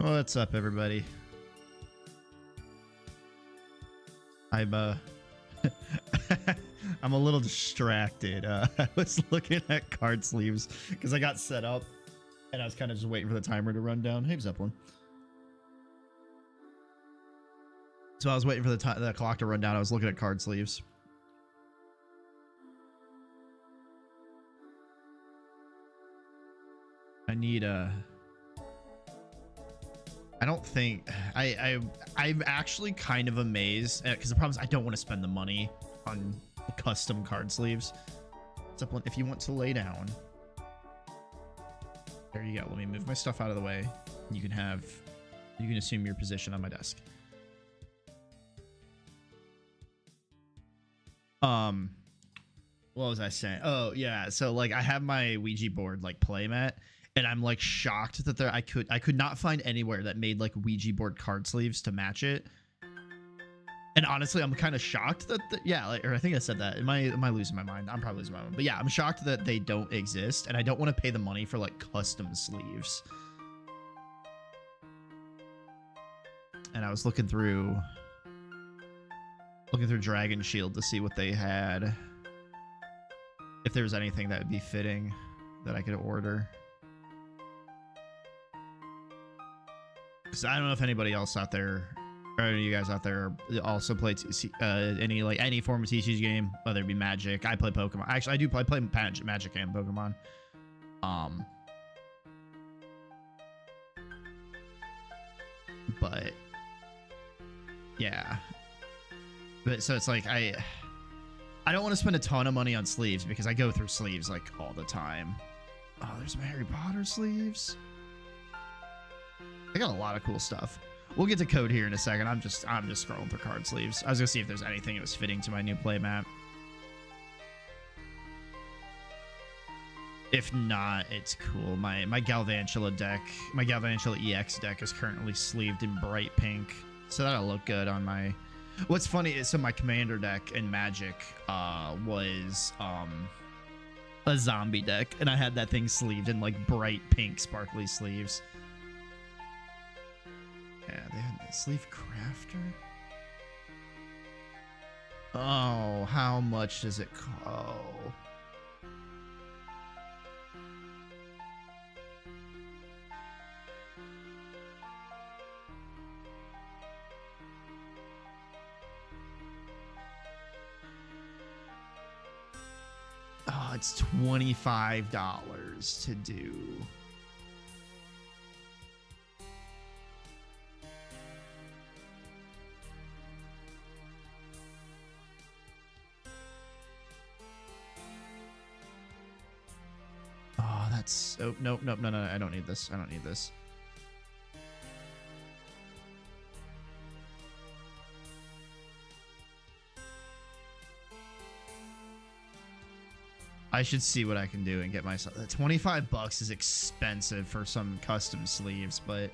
What's up, everybody? I'm I'm a little distracted. I was looking at card sleeves because I got set up and I was kind of just waiting for the timer to run down. Hey, Zeppelin. So I was waiting for the clock to run down. I was looking at card sleeves. I need I don't think I'm actually kind of amazed because the problem is I don't want to spend the money on custom card sleeves. Zeppelin, if you want to lay down, there you go. Let me move my stuff out of the way. You can assume your position on my desk. What was I saying? Oh yeah, so like I have my Ouija board like playmat, and I'm like shocked that I could not find anywhere that made like Ouija board card sleeves to match it. And honestly, I'm kind of shocked that or I think I said that. Am I losing my mind? I'm probably losing my mind. But yeah, I'm shocked that they don't exist, and I don't want to pay the money for like custom sleeves. And I was looking through Dragon Shield to see what they had. If there was anything that would be fitting that I could order. Because I don't know if anybody else out there, or any of you guys out there, also play any form of TCG game, whether it be Magic. I play Pokemon. Actually, I play Magic and Pokemon. But yeah. But so it's like I don't want to spend a ton of money on sleeves because I go through sleeves like all the time. Oh, there's my Harry Potter sleeves. I got a lot of cool stuff. We'll get to code here in a second. I'm just scrolling through card sleeves. I was gonna see if there's anything that was fitting to my new playmat. If not, it's cool. My Galvantula deck, my Galvantula EX deck is currently sleeved in bright pink, so that'll look good on my. What's funny is so my commander deck in Magic was a zombie deck, and I had that thing sleeved in like bright pink sparkly sleeves. Yeah, they had the sleeve crafter. Oh, how much does it cost? Oh. Oh, it's $25 to do. Oh, that's oh no, I don't need this. I don't need this. I should see what I can do and get myself. $25 is expensive for some custom sleeves, but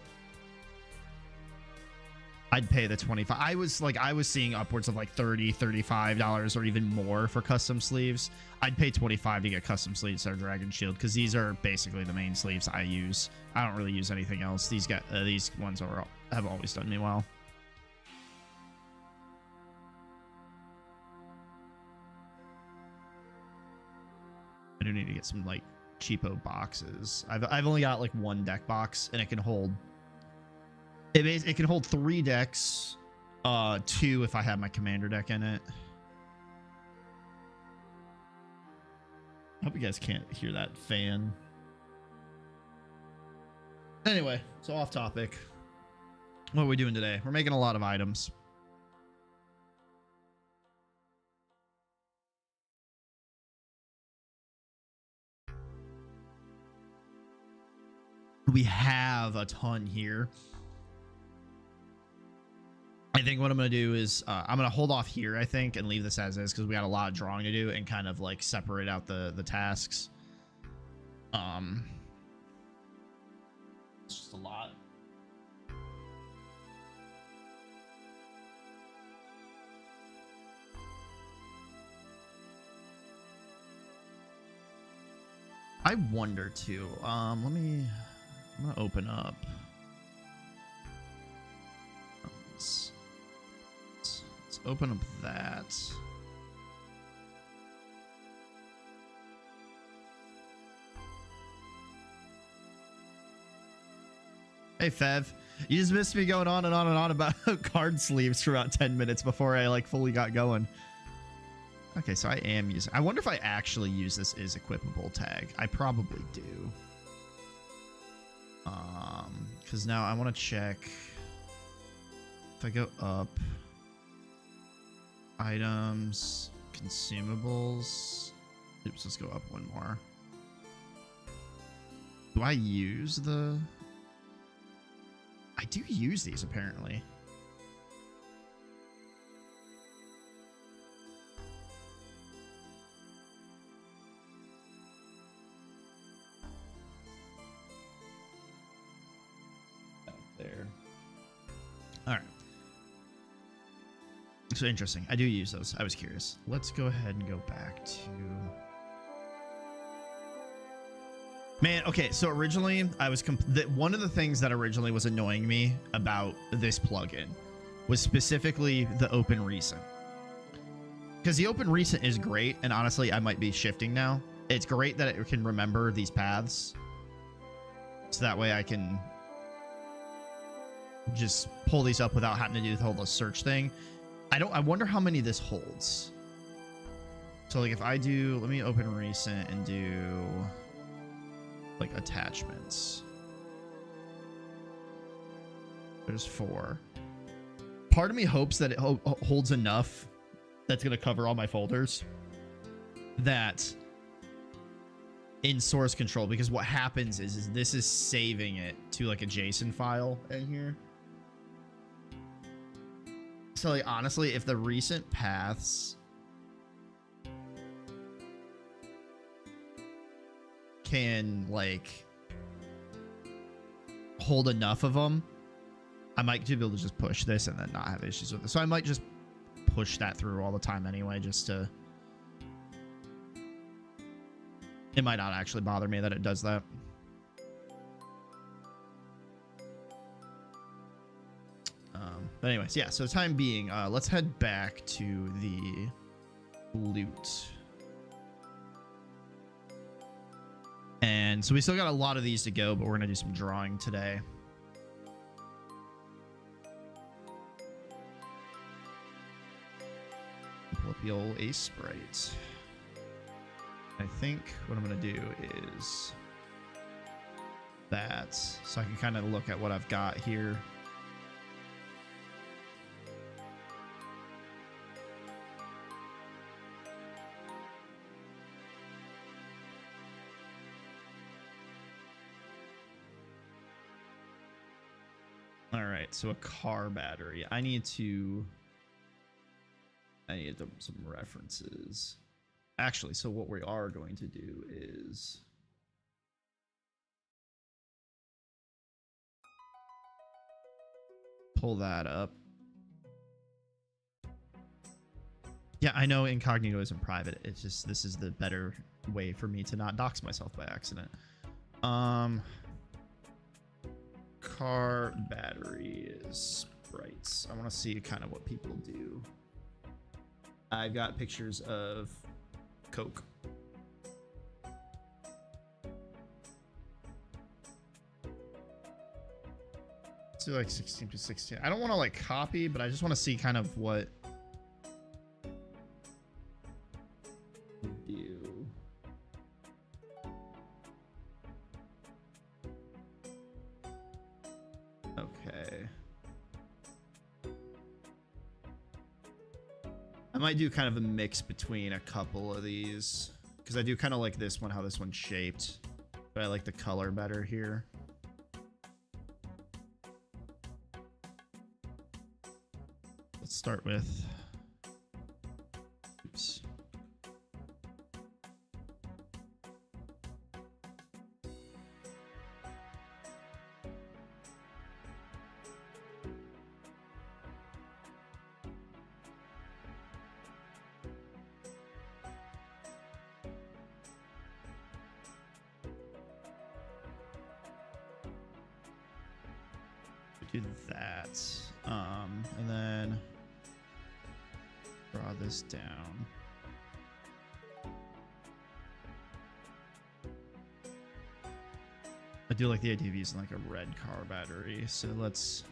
I'd pay the 25. I was seeing upwards of like $30, $35 or even more for custom sleeves. I'd pay 25 to get custom sleeves that are Dragon Shield because these are basically the main sleeves I use. I don't really use anything else. These ones have always done me well. I do need to get some like cheapo boxes. I've only got like one deck box, and it can hold. It can hold 3 decks, 2 if I have my commander deck in it. I hope you guys can't hear that fan. Anyway, so off topic. What are we doing today? We're making a lot of items. We have a ton here. I think what I'm going to do is I'm going to hold off here, I think, and leave this as is because we got a lot of drawing to do and kind of like separate out the tasks. It's just a lot. I wonder too. I'm gonna open up open up that. Hey, Fev. You just missed me going on and on and on about card sleeves for about 10 minutes before I like fully got going. Okay, so I am using... I wonder if I actually use this as equipable tag. I probably do. Because now I want to check... If I go up... Items... Consumables... Oops, let's go up one more. Do I use the... I do use these, apparently. There. All right. So interesting. I do use those. I was curious. Let's go ahead and go back to... Man, okay, so originally I was one of the things that originally was annoying me about this plugin was specifically the open recent. Because the open recent is great, and honestly, I might be shifting now. It's great that it can remember these paths. So that way I can just pull these up without having to do the whole search thing. I wonder how many this holds. So like if I do, let me open recent and do like attachments. There's 4. Part of me hopes that it holds enough that's going to cover all my folders that in source control, because what happens is this is saving it to like a JSON file in here. So like honestly, if the recent paths can like hold enough of them, I might be able to just push this and then not have issues with it. So I might just push that through all the time anyway, just to... It might not actually bother me that it does that. But anyways, yeah, so time being, let's head back to the loot. And so we still got a lot of these to go, but we're going to do some drawing today. Pull up the old Ace Sprite. I think what I'm going to do is that, so I can kind of look at what I've got here. All right, so a car battery. I need some references. Actually, so what we are going to do is pull that up. Yeah, I know incognito isn't private. It's just this is the better way for me to not dox myself by accident. Car battery sprites. I want to see kind of what people do. I've got pictures of Coke. Let's do like 16 to 16. I don't want to like copy, but I just want to see kind of what we do. Okay. I might do kind of a mix between a couple of these, because I do kind of like this one, how this one's shaped, but I like the color better here. Let's start with, oops. Do that, and then draw this down. I do like the idea of using like a red car battery, so let's...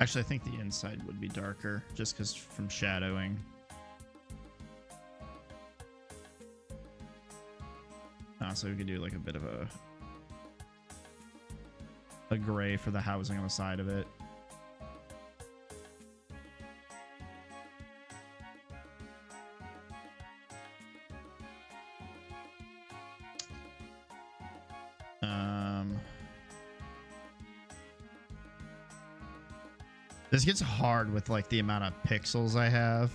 Actually, I think the inside would be darker, just because from shadowing. So we could do like a bit of a gray for the housing on the side of it. This gets hard with like the amount of pixels I have.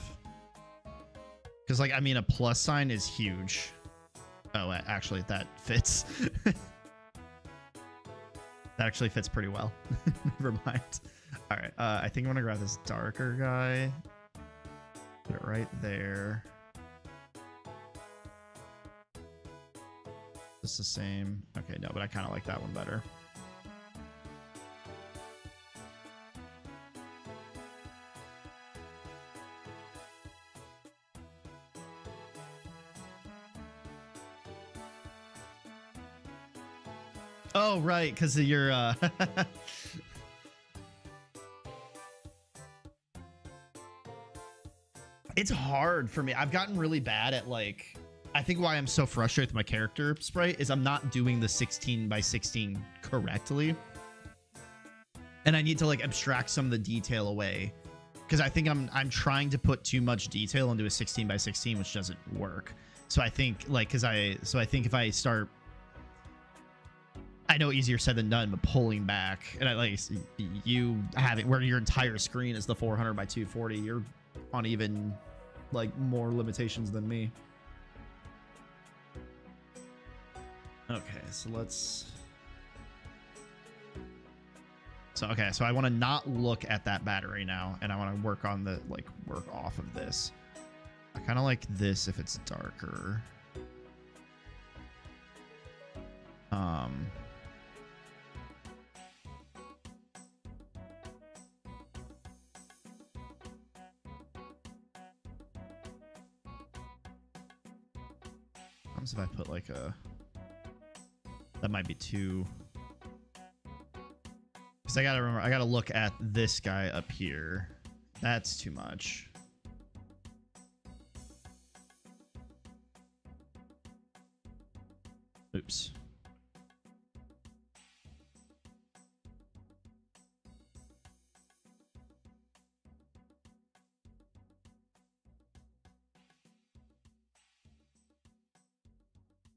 Because like, I mean, a plus sign is huge. Oh, actually that fits. That actually fits pretty well. Never mind. All right. I think I'm going to grab this darker guy. Put it right there. Just the same. Okay, no, but I kind of like that one better. Oh, right, because of your It's hard for me. I've gotten really bad at like, I think why I'm so frustrated with my character sprite is I'm not doing the 16 by 16 correctly. And I need to like abstract some of the detail away. Because I think I'm trying to put too much detail into a 16 by 16, which doesn't work. So I think like, I think if I start, I know easier said than done, but pulling back, and I like you have it where your entire screen is the 400 by 240. You're on even like more limitations than me. Okay, so let's. So okay, so I want to not look at that battery now, and I want to work on the work off of this. I kind of like this if it's darker. If I put like a, that might be too, because I gotta remember, I gotta look at this guy up here. That's too much. Oops.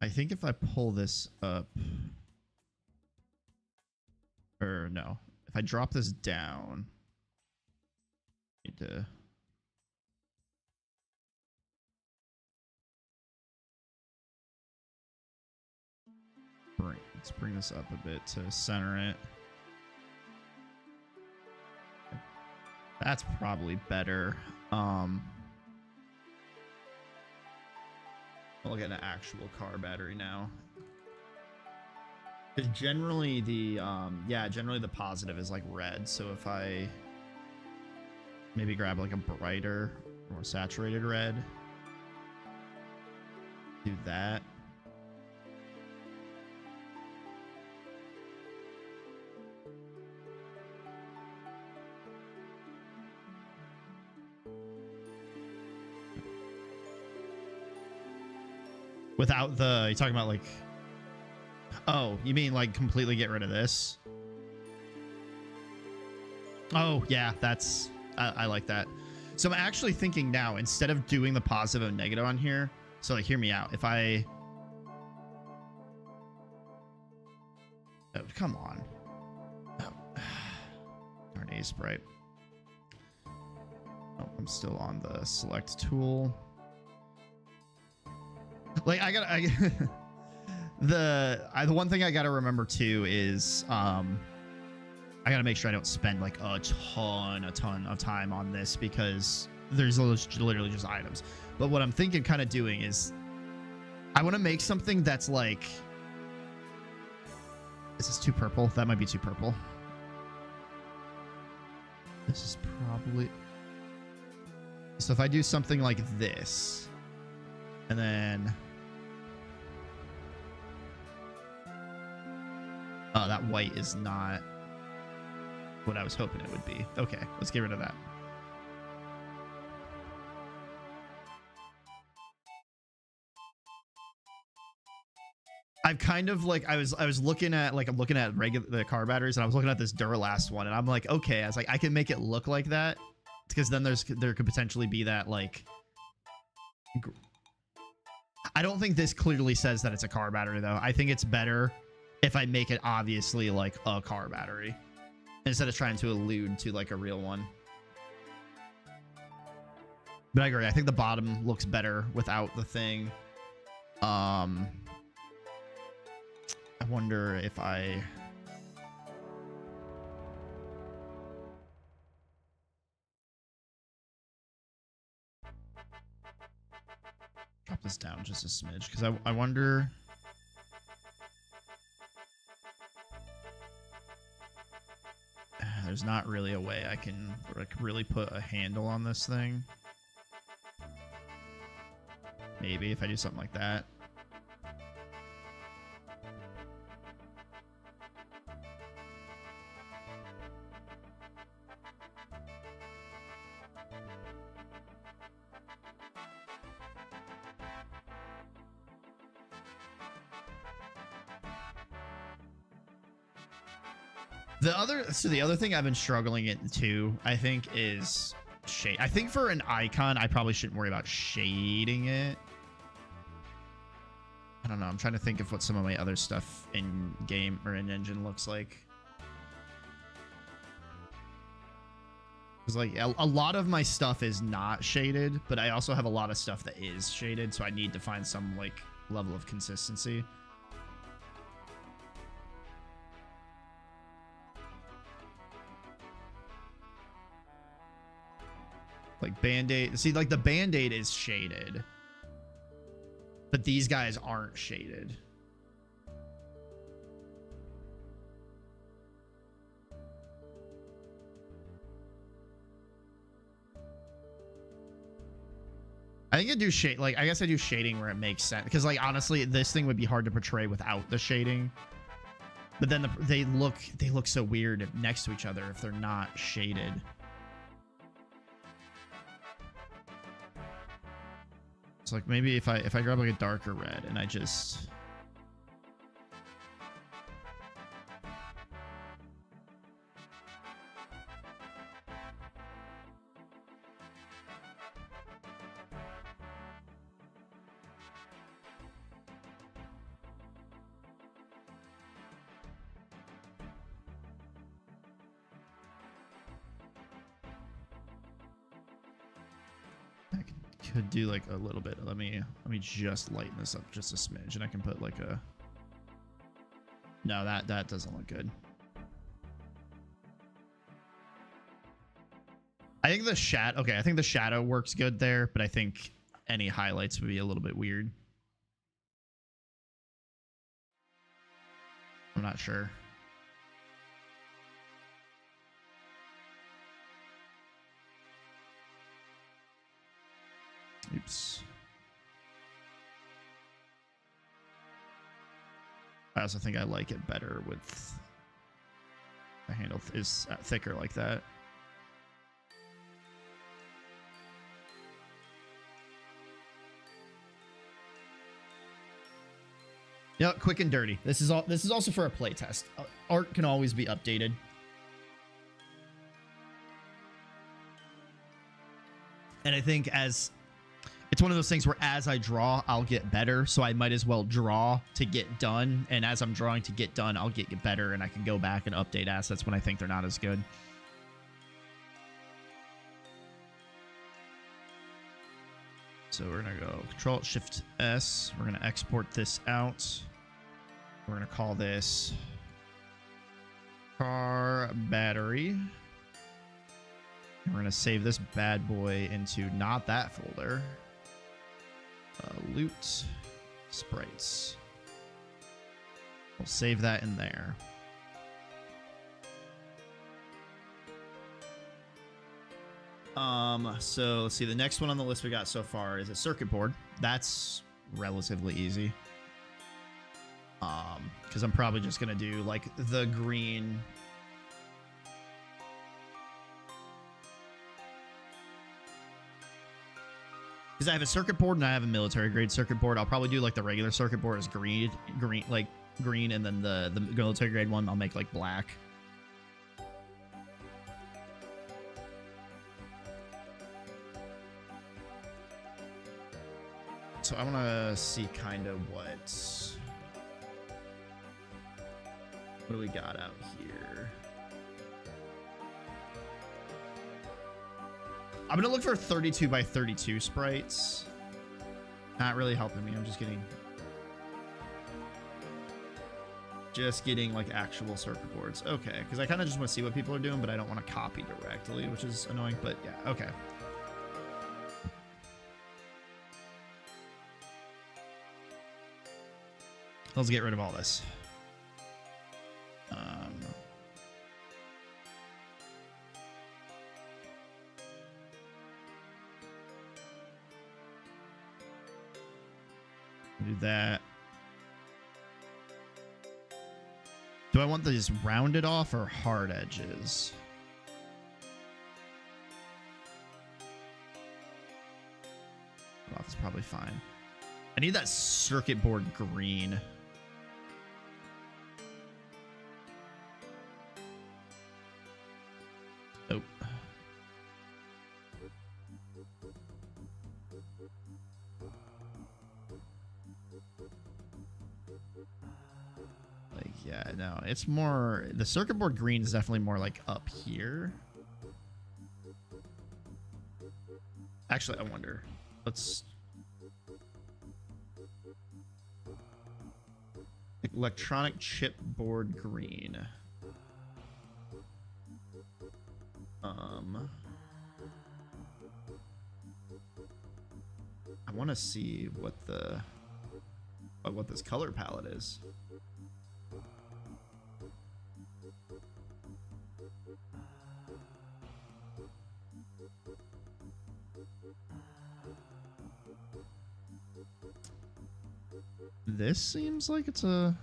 I think if I pull this up, or no, if I drop this down, need to let's bring this up a bit to center it. That's probably better. I'll get an actual car battery now. Because generally the generally the positive is like red. So if I maybe grab like a brighter, more saturated red, do that. Without the, you're talking about like, oh, you mean like completely get rid of this? Oh yeah, that's, I like that. So I'm actually thinking now, instead of doing the positive and negative on here, so like hear me out. If I, oh, come on. Oh. Darn A sprite. Oh, I'm still on the select tool. Like I The one thing I gotta remember too is I gotta make sure I don't spend like a ton of time on this, because there's literally just items. But what I'm thinking kind of doing is I want to make something that's like, is this too purple? That might be too purple. This is probably, so if I do something like this, and then oh, that white is not what I was hoping it would be. Okay, let's get rid of that. I've kind of like, I was looking at like, I'm looking at the car batteries, and I was looking at this Duralast one, and I'm like, okay, I was like, I can make it look like that, because then there could potentially be that like, I don't think this clearly says that it's a car battery though. I think it's better if I make it obviously like a car battery, instead of trying to allude to like a real one. But I agree. I think the bottom looks better without the thing. I wonder if I... drop this down just a smidge, because I wonder... There's not really a way I can like really put a handle on this thing. Maybe if I do something like that. The other thing I've been struggling into, I think, is shade. I think for an icon, I probably shouldn't worry about shading it. I don't know. I'm trying to think of what some of my other stuff in game or in engine looks like. Because like a lot of my stuff is not shaded, but I also have a lot of stuff that is shaded, so I need to find some like level of consistency. Like Band-Aid. See, like the Band-Aid is shaded, but these guys aren't shaded. I think I do shade, like I guess I do shading where it makes sense, because like honestly, this thing would be hard to portray without the shading. But then they look so weird next to each other if they're not shaded. It's like maybe if I grab like a darker red and I just could do like a little bit. Let me just lighten this up just a smidge, and I can put like a... No, that doesn't look good. I think the shadow... Okay, I think the shadow works good there, but I think any highlights would be a little bit weird. I'm not sure. Oops. I also think I like it better with the handle is thicker like that. Yeah, quick and dirty. This is also for a playtest. Art can always be updated. And I think it's one of those things where as I draw, I'll get better. So I might as well draw to get done. And as I'm drawing to get done, I'll get better, and I can go back and update assets when I think they're not as good. So we're going to go Control-Shift-S. We're going to export this out. We're going to call this car battery. And we're going to save this bad boy into not that folder. Loot sprites. We'll save that in there. So let's see. The next one on the list we got so far is a circuit board. That's relatively easy. Because I'm probably just gonna do like the green. Because I have a circuit board and I have a military grade circuit board. I'll probably do like the regular circuit board as green, and then the military grade one I'll make like black. So I want to see kind of what do we got out here? I'm going to look for 32 by 32 sprites. Not really helping me. I'm just getting like actual circuit boards. Okay, because I kind of just want to see what people are doing, but I don't want to copy directly, which is annoying, but yeah, okay. Let's get rid of all this. Do that. Do I want these rounded off or hard edges? Off is probably fine. I need that circuit board green. Oh. Like, yeah, no, it's more, the circuit board green is definitely more like up here. Actually, I wonder. Let's electronic chipboard green. I want to see what this color palette is. This seems like it's a...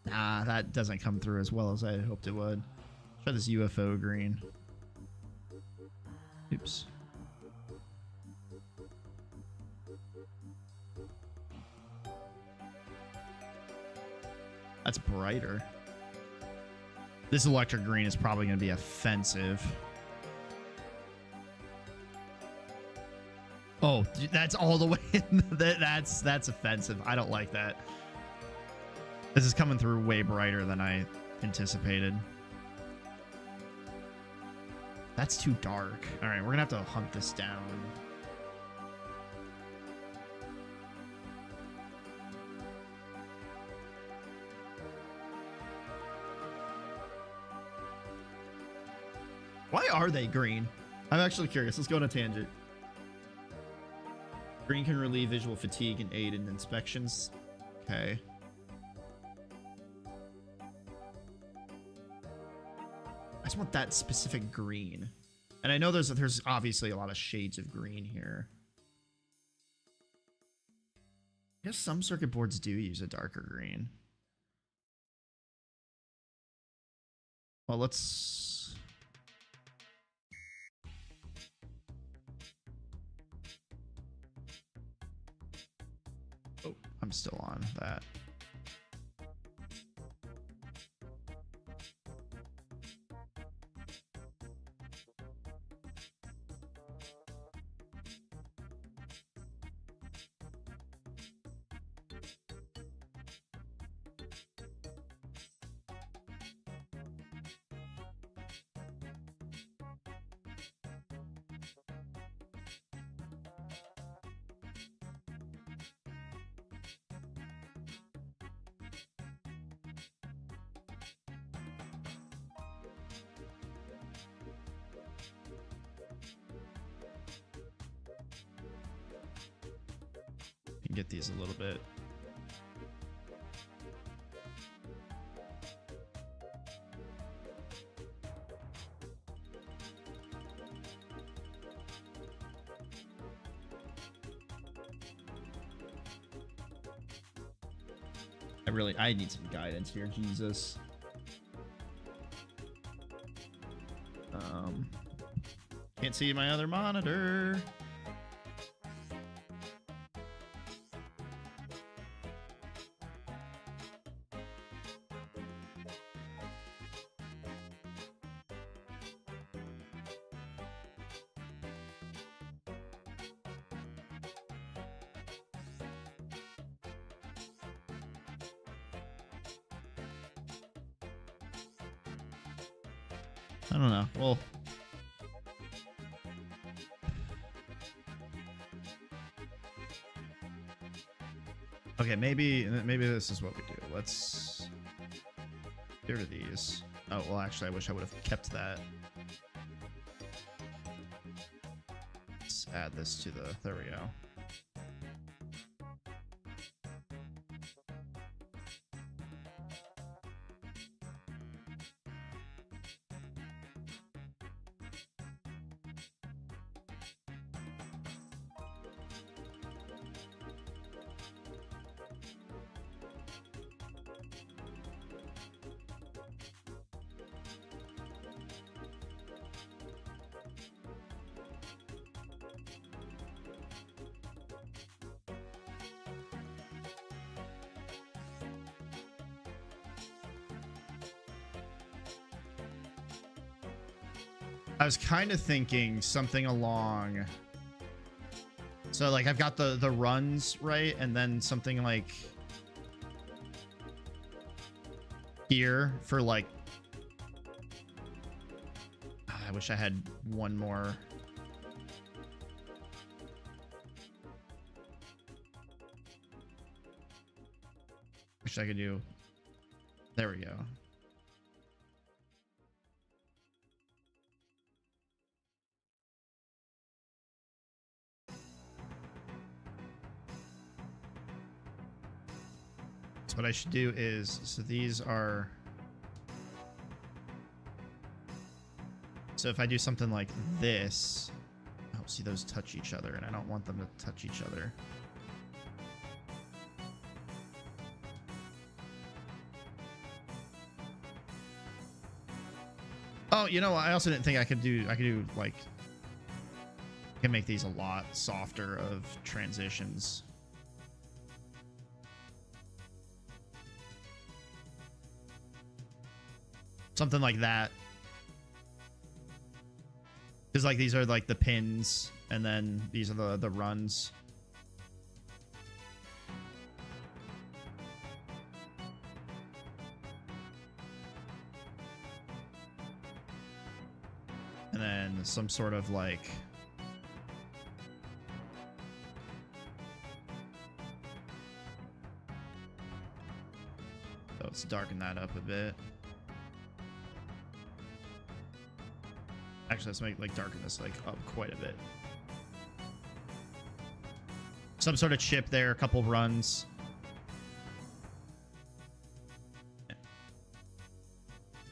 Nah, that doesn't come through as well as I hoped it would. Try this UFO green. Oops. That's brighter. This electric green is probably going to be offensive. Oh, that's all the way in. That's offensive. I don't like that. This is coming through way brighter than I anticipated. That's too dark. All right, we're gonna have to hunt this down. Why are they green? I'm actually curious. Let's go on a tangent. Green can relieve visual fatigue and aid in inspections. Okay. I just want that specific green. And I know there's obviously a lot of shades of green here. I guess some circuit boards do use a darker green. Well, let's... Oh, I'm still on that. get these a little bit. I need some guidance here, Jesus. Can't see my other monitor. I don't know. Well, okay, maybe this is what we do. Let's get rid of these. Oh, well, actually, I wish I would have kept that. Let's add this to the... There we go. I was kind of thinking something along. So like I've got the runs, right? And then something like here for like, I wish I had one more. Wish I could do. There we go. So what I should do is, so these are, so if I do something like this, oh, see those touch each other, and I don't want them to touch each other. Oh, you know, I also didn't think I could do like, I can make these a lot softer of transitions. Something like that. Because like these are like the pins, and then these are the runs. And then some sort of like, so let's darken that up a bit. Actually, let's make like darken this like up quite a bit. Some sort of chip there, a couple runs.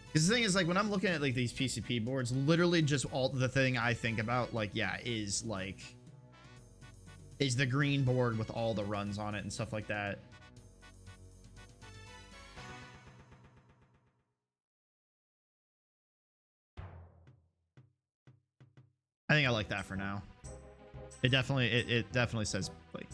Because the thing is, like, when I'm looking at like these PCP boards, literally just all the thing I think about, like, yeah, is the green board with all the runs on it and stuff like that. I think I like that for now. It definitely says like.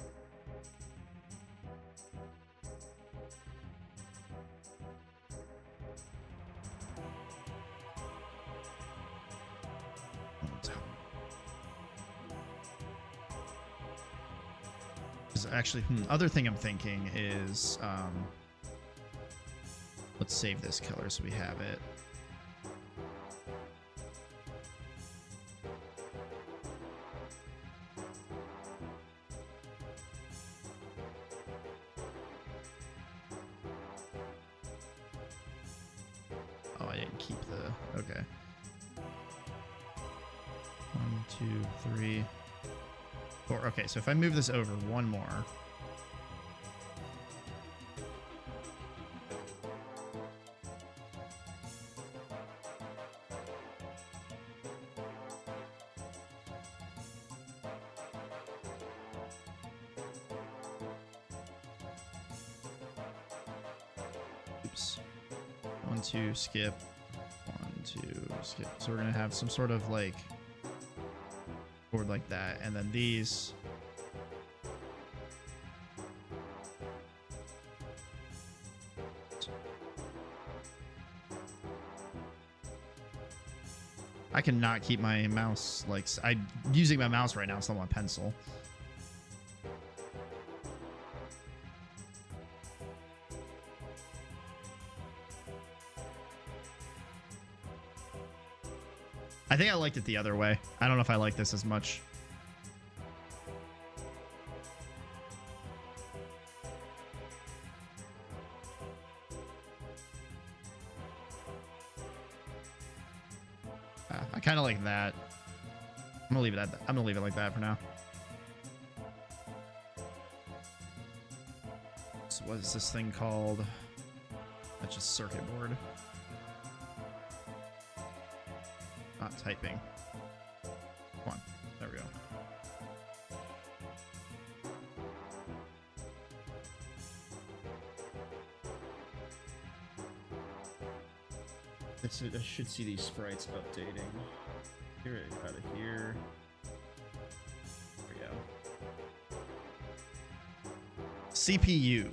Actually, other thing I'm thinking is, let's save this color so we have it. Oh, I didn't keep the, okay. 1, 2, 3, 4. Okay, so if I move this over one more, skips. 1, 2, skip. 1, 2, skip. So we're gonna have some sort of like board like that, and then these. I cannot keep my mouse like I'm using my mouse right now. It's not my pencil. I think I liked it the other way. I don't know if I like this as much. I kind of like that. I'm gonna leave it at that. I'm gonna leave it like that for now. So what is this thing called? That's just circuit board. Not typing. Come on. There we go. I should see these sprites updating. Here, out of here. There we go. CPU.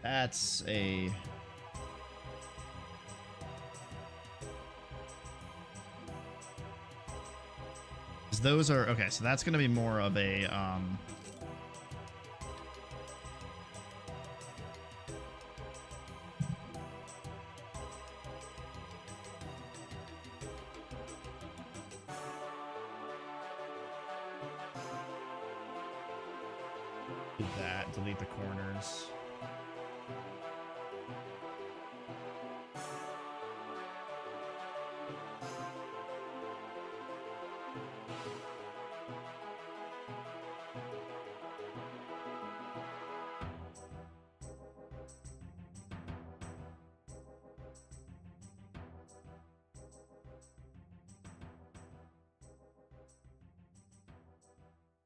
That's a... Those are... Okay, so that's going to be more of a... that, delete the corners.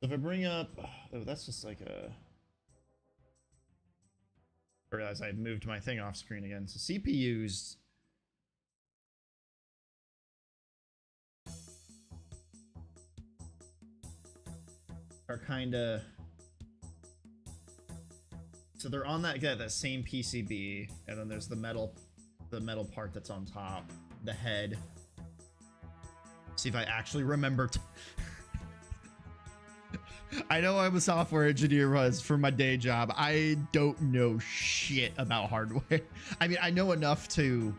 If I bring up, oh, that's just like a... I realize I moved my thing off screen again. So CPUs... are kind of... So they're on that same PCB, and then there's the metal part that's on top, the head. See if I actually remember. I know I'm a software engineer for my day job. I don't know shit about hardware. I mean, I know enough to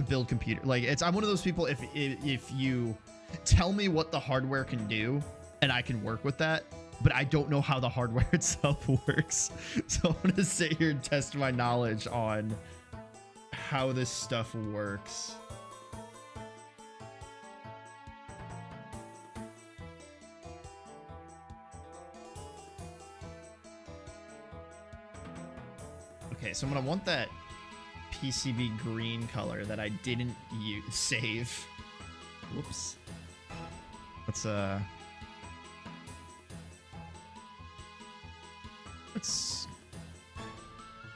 build computer. Like I'm one of those people. If you tell me what the hardware can do, and I can work with that, but I don't know how the hardware itself works. So I'm gonna sit here and test my knowledge on how this stuff works. Okay, so I'm gonna want that PCB green color that I didn't save. Whoops. Let's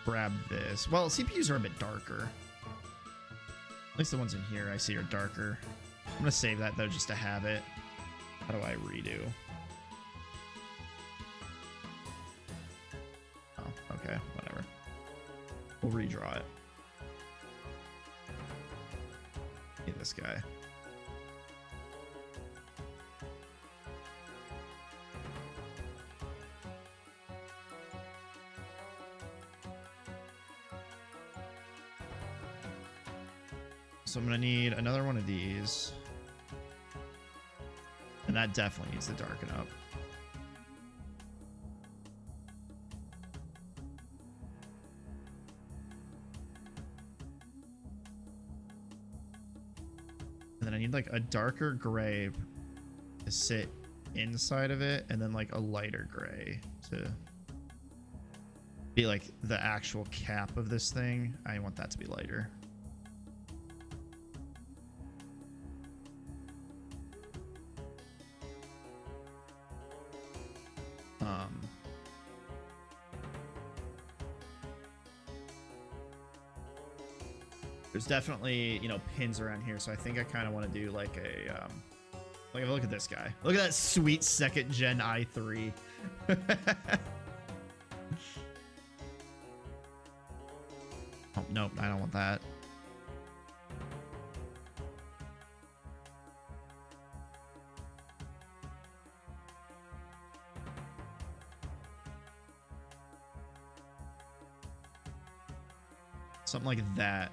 grab this. Well, CPUs are a bit darker. At least the ones in here I see are darker. I'm gonna save that though just to have it. How do I redo? Oh, okay, whatever. We'll redraw it. Get this guy. So I'm gonna need another one of these. And that definitely needs to darken up. And then I need like a darker gray to sit inside of it, and then like a lighter gray to be like the actual cap of this thing. I want that to be lighter. There's definitely, you know, pins around here, so I think I kind of want to do like a, like, look at this guy. Look at that sweet 2nd gen i3. Oh, nope, I don't want that. Something like that.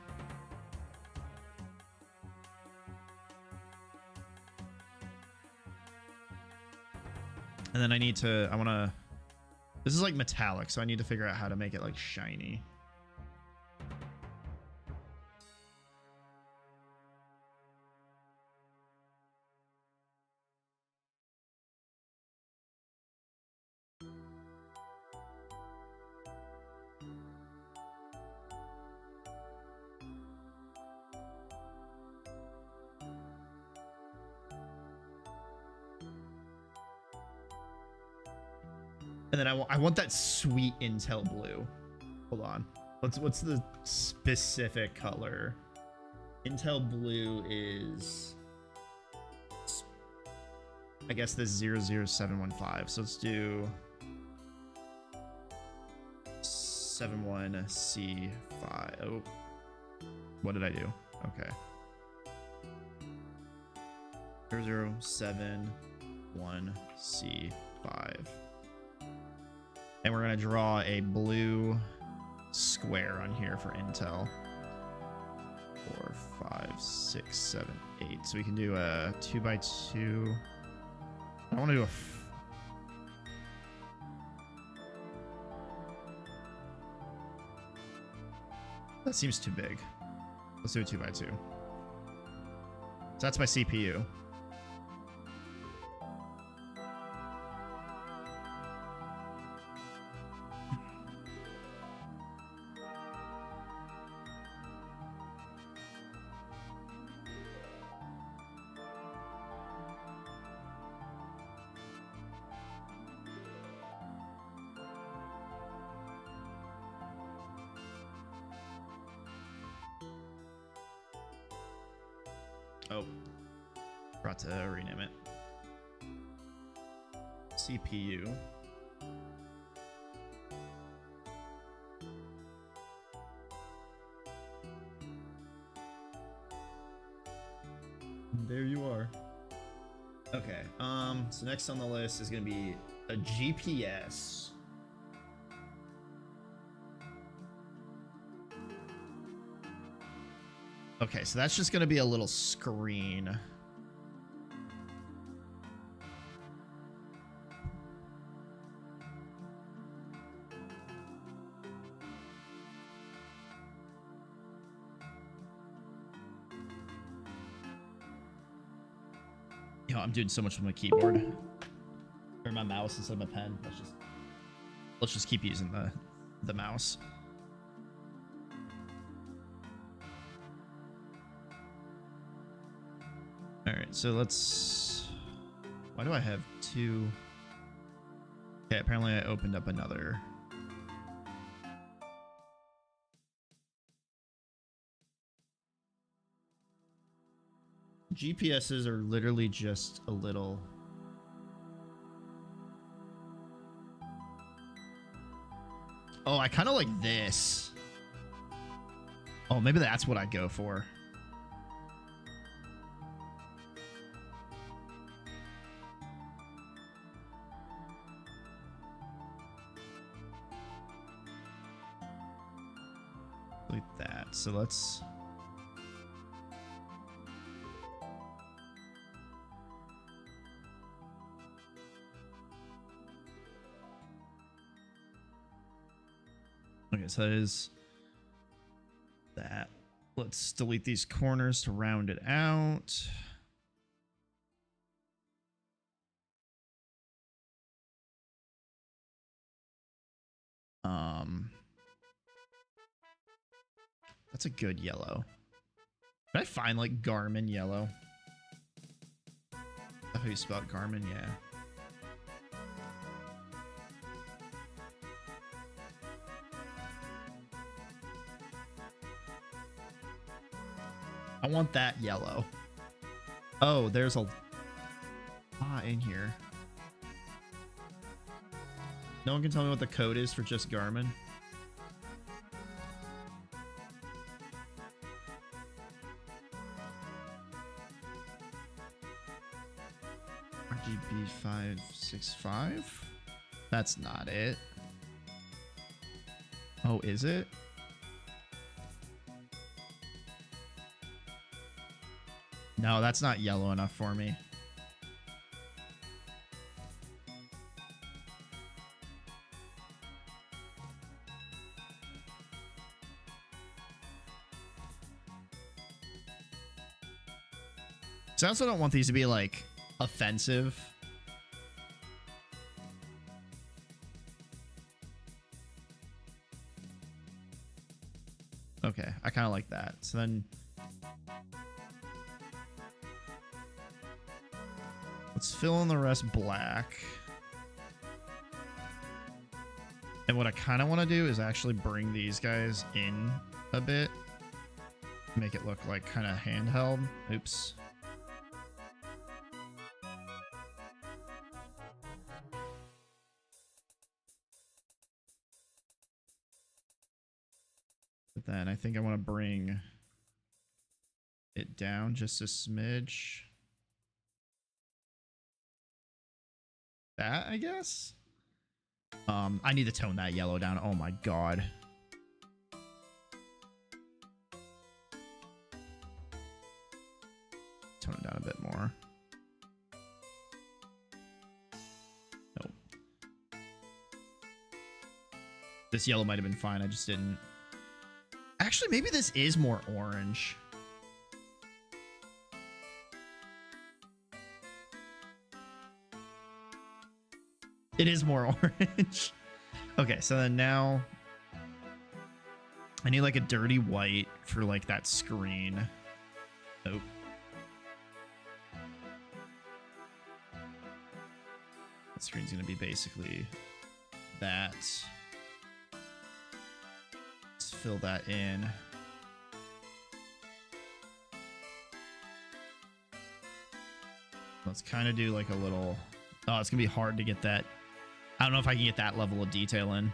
And then I need to, I want to, this is like metallic, so I need to figure out how to make it like shiny. And then I want that sweet Intel blue. Hold on. What's the specific color? Intel blue is, I guess, this 00715. So let's do 71C5. Oh, what did I do? Okay. 0071C5. And we're going to draw a blue square on here for Intel. 4, 5, 6, 7, 8. So we can do a 2x2. I want to do a... That seems too big. Let's do a 2x2. So that's my CPU. Oh, forgot to rename it. CPU. There you are. Okay, so next on the list is gonna be a GPS. Okay, so that's just gonna be a little screen. Yo, I'm doing so much with my keyboard or my mouse instead of my pen. Let's just keep using the mouse. All right, so let's, why do I have two? Okay, apparently I opened up another. GPSs are literally just a little. Oh, I kind of like this. Oh, maybe that's what I go for. Like that. So let's. Okay, so that is that. Let's delete these corners to round it out. That's a good yellow. Can I find like Garmin yellow? Is that how you spell it? Garmin? Yeah. I want that yellow. Oh, there's a lot in here. No one can tell me what the code is for just Garmin. RGB 565? That's not it. Oh, is it? No, that's not yellow enough for me. So I also don't want these to be like offensive. Okay, I kind of like that. So then let's fill in the rest black. And what I kind of want to do is actually bring these guys in a bit. Make it look like kind of handheld. Oops. But then I think I want to bring it down just a smidge. That, I guess. I need to tone that yellow down. Oh my god. Tone it down a bit more. Nope. This yellow might have been fine. I just didn't. Actually, maybe this is more orange. It is more orange. Okay, so then now I need like a dirty white for like that screen. Nope. That screen's gonna be basically that. Let's fill that in. Let's kind of do like a little. Oh, it's gonna be hard to get that. I don't know if I can get that level of detail in.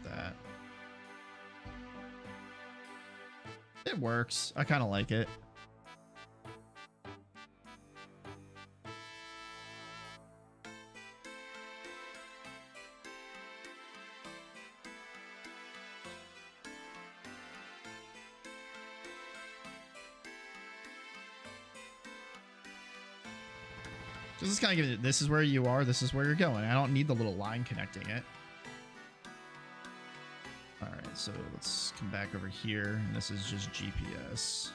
That. It works. I kind of like it. This is kind of giving it, this is where you are, this is where you're going. I don't need the little line connecting it. All right, so let's come back over here. And this is just GPS.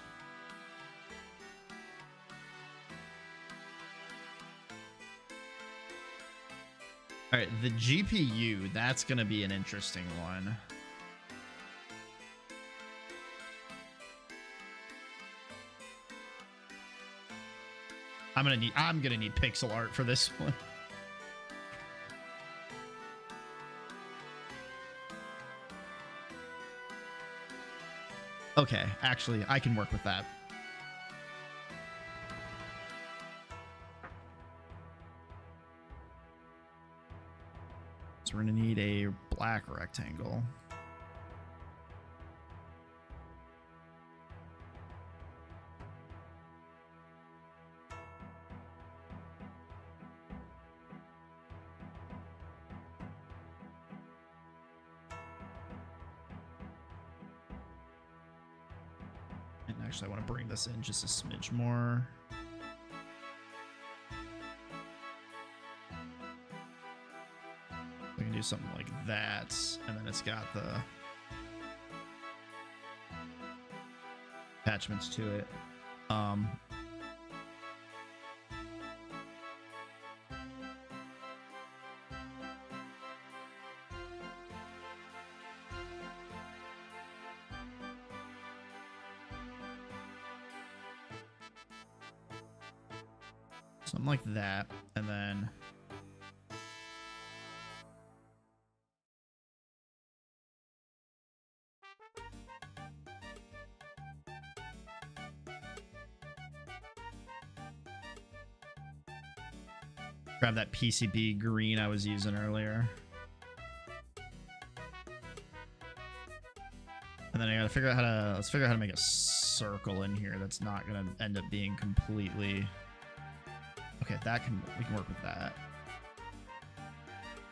All right, the GPU, that's going to be an interesting one. I'm gonna need pixel art for this one. Okay, actually, I can work with that. So we're gonna need a black rectangle. Actually, I want to bring this in just a smidge more. We can do something like that, and then it's got the attachments to it. Something like that. And then grab that PCB green I was using earlier. And then I gotta figure out how to, let's figure out how to make a circle in here that's not gonna end up being completely, okay, that can, we can work with that.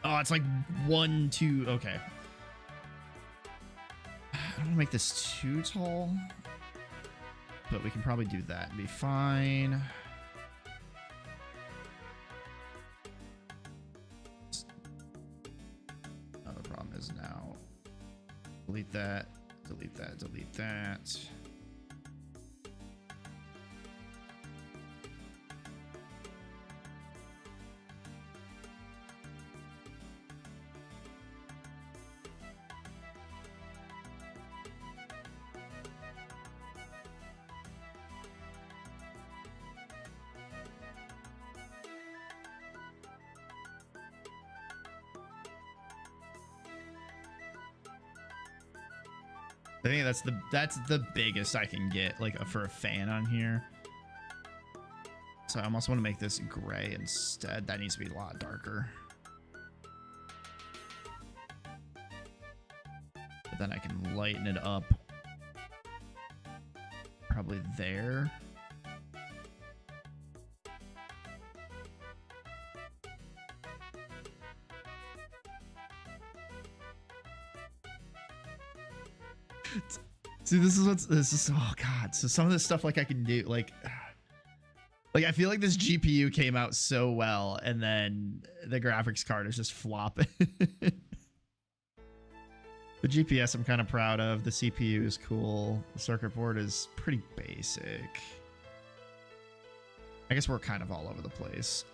Oh, it's like 1, 2, okay. I don't wanna make this too tall, but we can probably do that and be fine. Now the problem is now, delete that, delete that, delete that. I think that's the biggest I can get, like, for a fan on here. So I almost want to make this gray instead. That needs to be a lot darker. But then I can lighten it up. Probably there. See, this is oh god. So some of this stuff, like, I can do, like I feel like this GPU came out so well, and then the graphics card is just flopping. The GPS I'm kind of proud of. The CPU is cool. The circuit board is pretty basic. I guess we're kind of all over the place.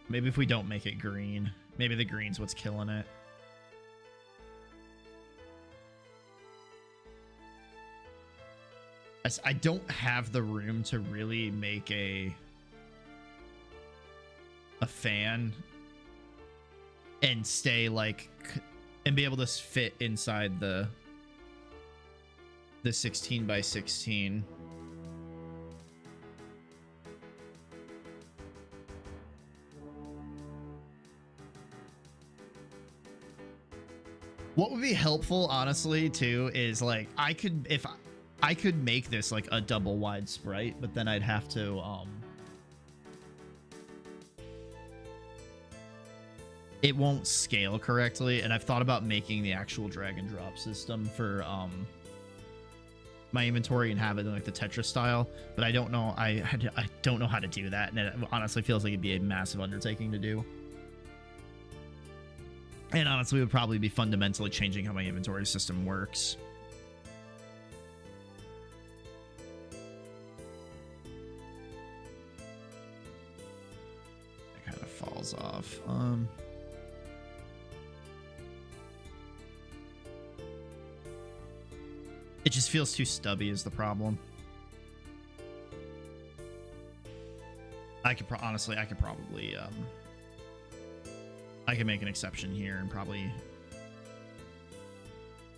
Maybe if we don't make it green, maybe the green's what's killing it. I don't have the room to really make a fan and stay like, and be able to fit inside the 16 by 16. What would be helpful, honestly, too, is like I could make this like a double wide sprite, but then I'd have to it won't scale correctly, and I've thought about making the actual drag and drop system for my inventory and have it in like the Tetris style, but I don't know I don't know how to do that, and it honestly feels like it'd be a massive undertaking to do. And honestly, it would probably be fundamentally changing how my inventory system works. It kind of falls off. It just feels too stubby is the problem. Honestly, I could probably I can make an exception here and probably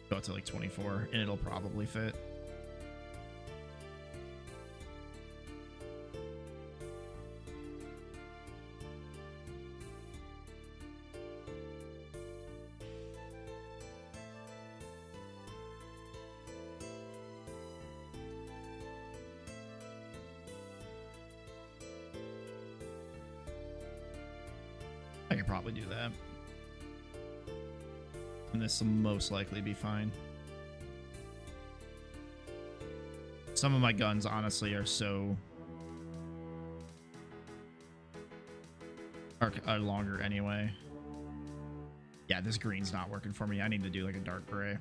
go up to like 24, and it'll probably fit. I could probably do that. And this will most likely be fine. Some of my guns, honestly, are so... are longer anyway. Yeah, this green's not working for me. I need to do like a dark gray.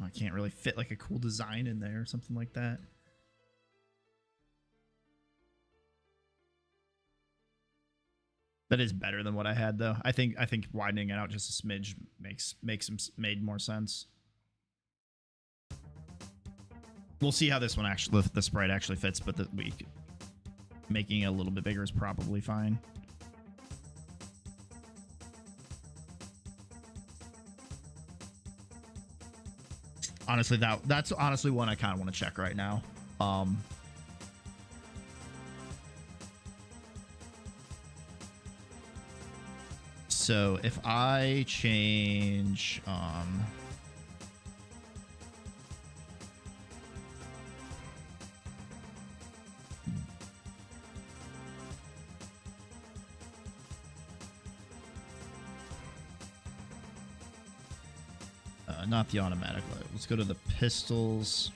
I can't really fit like a cool design in there or something like that. That is better than what I had though. I think widening it out just a smidge made more sense. We'll see how this one actually, the sprite actually fits, but making it a little bit bigger is probably fine. Honestly, that's honestly one I kind of want to check right now. So if I change not the automatic light. Let's go to the pistols.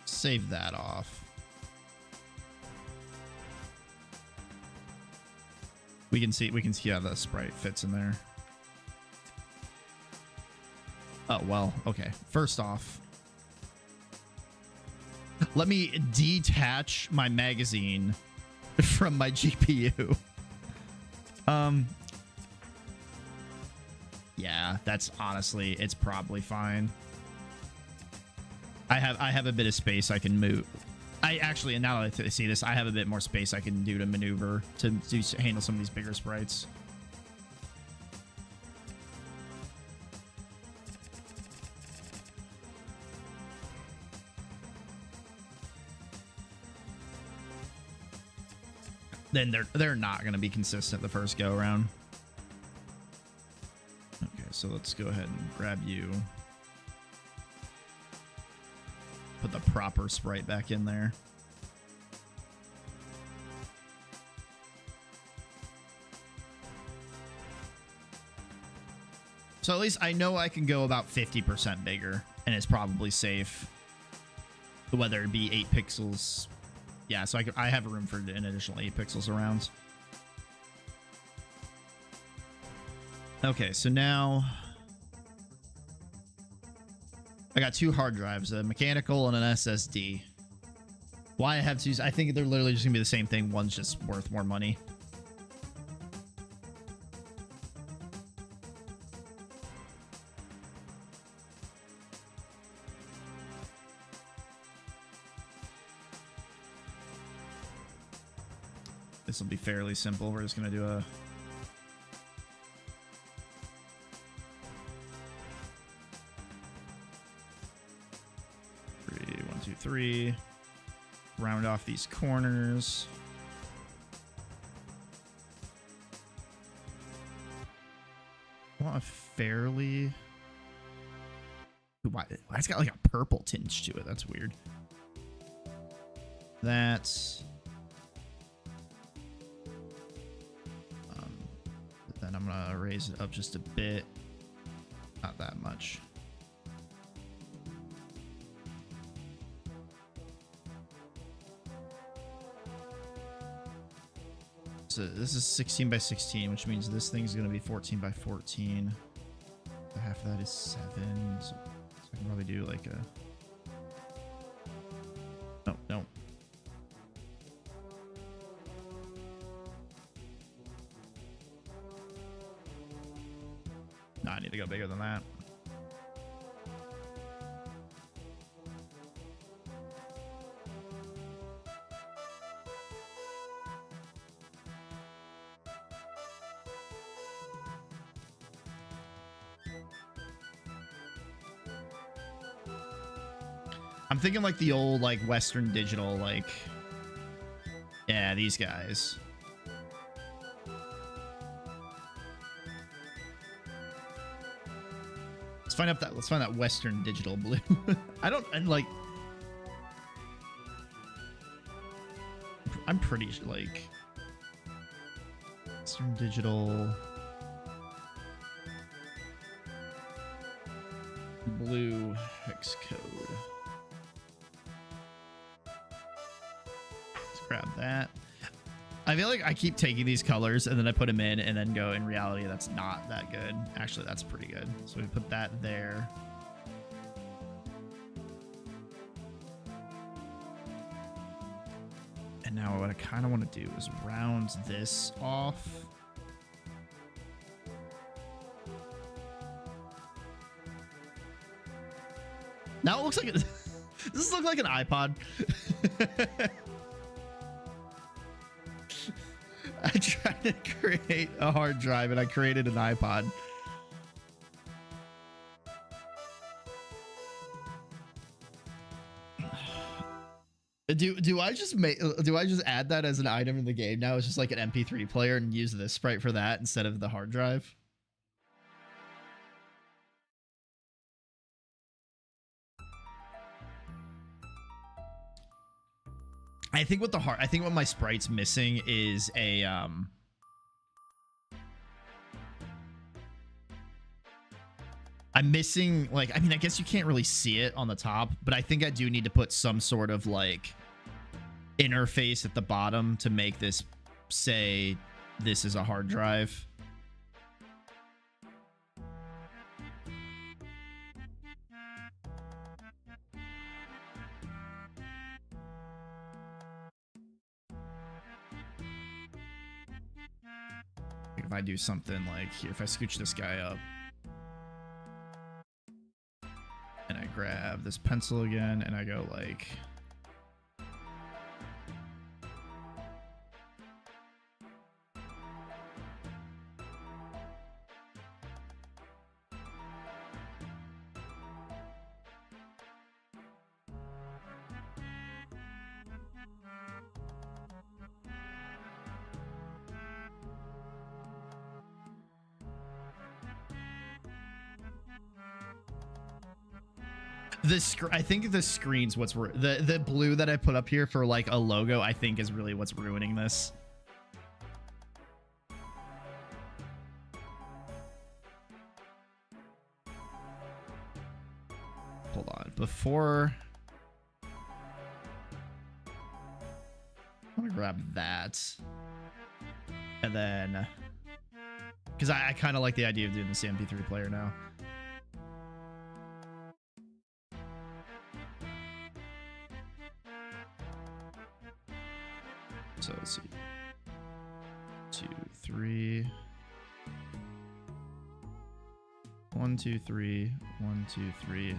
Save that off. We can see how the sprite fits in there. Oh, well, okay. First off, let me detach my magazine from my GPU. Yeah, that's honestly, it's probably fine. I have a bit of space I can move. And now that I see this, I have a bit more space I can do to maneuver to handle some of these bigger sprites. Then they're not going to be consistent the first go around. Okay, so let's go ahead and grab you. Put the proper sprite back in there. So at least I know I can go about 50% bigger, and it's probably safe. Whether it be 8 pixels. Yeah, so I have room for an additional 8 pixels around. Okay, so now I got 2 hard drives, a mechanical and an SSD. Why I have 2? I think they're literally just gonna be the same thing. One's just worth more money. This will be fairly simple. We're just gonna do a 1, 2, 3. Round off these corners. I want a fairly. Why? It's got like a purple tinge to it. That's weird. That's. Then I'm gonna raise it up just a bit. Not that much. So this is 16 by 16, which means this thing's gonna be 14 by 14. Half of that is 7. So I can probably do like a. No. No, I need to go bigger than that. I'm thinking like the old like Western Digital, like, yeah, these guys. Let's find that Western Digital blue. I'm pretty sure like Western Digital blue hex code. Grab that. I feel like I keep taking these colors and then I put them in and then go, in reality, that's not that good. Actually, that's pretty good. So we put that there. And now what I kind of want to do is round this off. Now it looks like this looks like an iPod. I tried to create a hard drive and I created an iPod. Do I just add that as an item in the game now? It's just like an MP3 player and use this sprite for that instead of the hard drive. I think what my sprite's missing is a I'm missing, like, I mean, I guess you can't really see it on the top, but I think I do need to put some sort of like interface at the bottom to make this say this is a hard drive. If I do something like here, if I scooch this guy up and I grab this pencil again and I go like, I think the screen's what's the blue that I put up here for like a logo, I think is really what's ruining this. Hold on, before I'm gonna grab that, and then because I kind of like the idea of doing this MP3 player now. So let's see. 2, 3. 1, 2, 3. 1, 2, 3.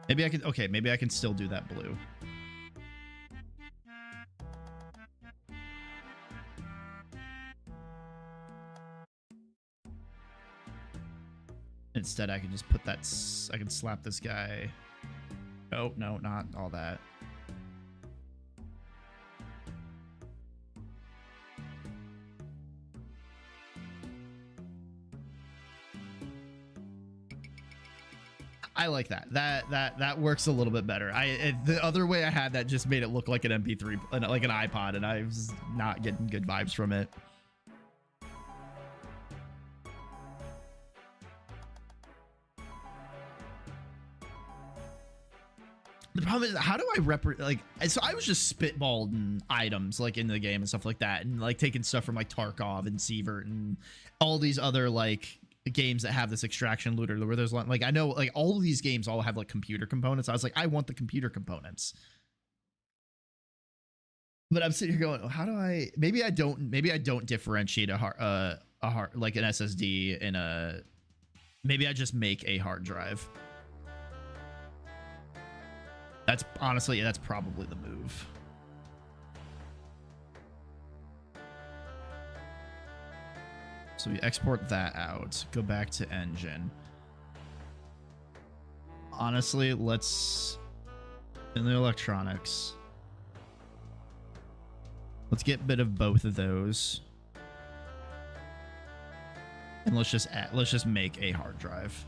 Maybe I can, okay, maybe I can still do that blue. Instead, I can just put that, I can slap this guy. Oh, no, not all that. I like that. That works a little bit better. The other way I had that just made it look like an MP3, like an iPod, and I was not getting good vibes from it. The problem is, how do I like? So I was just spitballing items like in the game and stuff like that, and like taking stuff from like Tarkov and Sievert and all these other like games that have this extraction looter where there's like, I know like all of these games all have like computer components. I was like, I want the computer components, but I'm sitting here going, how do I? Maybe I don't differentiate a hard like an SSD in a. Maybe I just make a hard drive. That's honestly, that's probably the move. So we export that out, go back to engine. Honestly, let's in the electronics. Let's get rid of both of those. And let's just make a hard drive.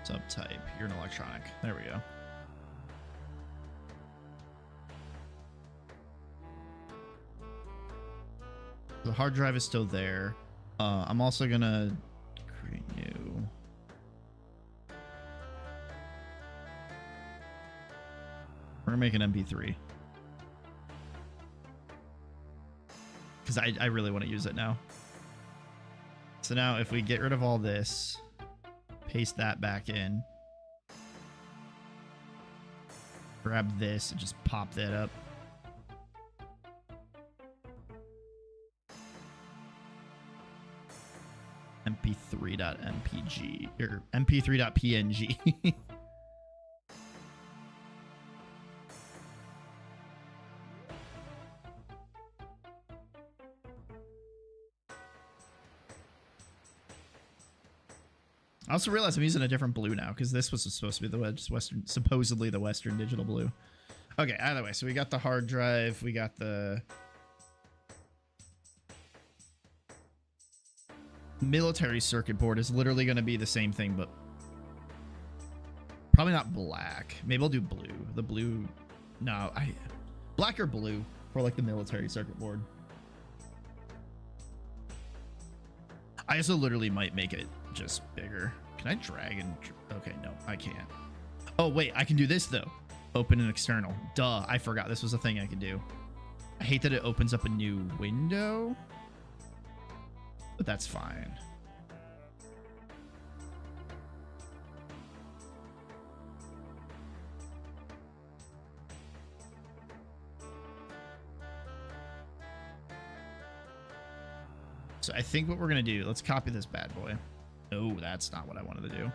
Subtype. You're an electronic. There we go. The hard drive is still there. I'm also gonna create new. We're gonna make an MP3 because I really want to use it now. So now if we get rid of all this, paste that back in, grab this and just pop that up. mp3.mpg or mp3.png. I also realized I'm using a different blue now because this was supposed to be the Western, supposedly the Western Digital blue. Okay, either way, so we got the hard drive, we got the military circuit board is literally going to be the same thing, but probably not black. Maybe I'll do blue. The blue, no, black or blue for like the military circuit board. I also literally might make it just bigger. Can I drag and... Okay, no, I can't. Oh, wait, I can do this, though. Open an external. Duh, I forgot this was a thing I could do. I hate that it opens up a new window, but that's fine. So I think what we're going to do, let's copy this bad boy. Oh, that's not what I wanted to do.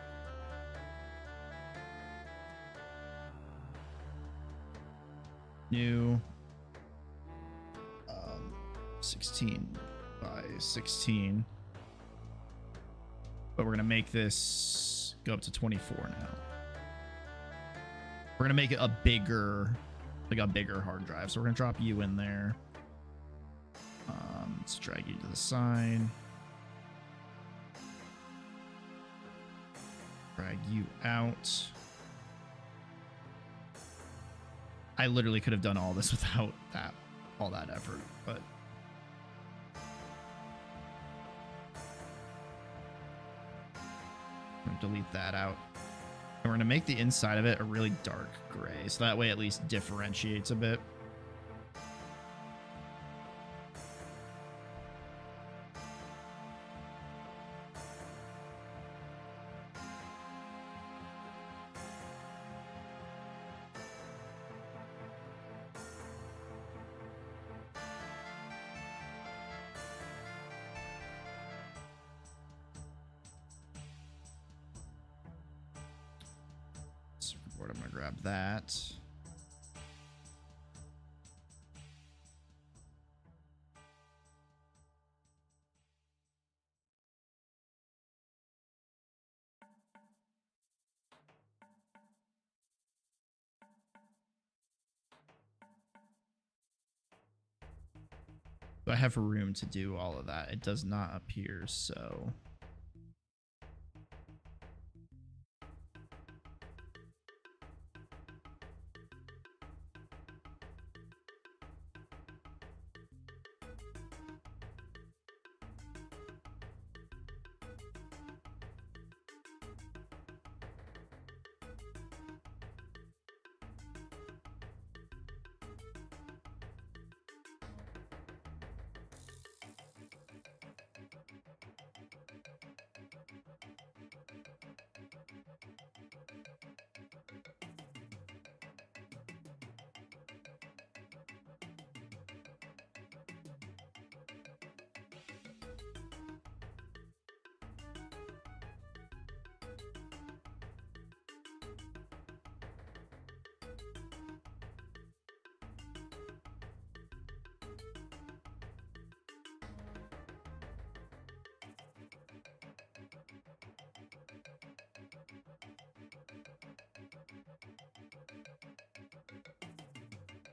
New 16 by 16. But we're going to make this go up to 24 now. We're going to make it a bigger, like a bigger hard drive. So we're going to drop you in there. Let's drag you to the side. Drag you out. I literally could have done all this without all that effort, but I'm gonna delete that out. And we're gonna make the inside of it a really dark gray, so that way it at least differentiates a bit. I'm gonna grab that. I have room to do all of that. It does not appear so.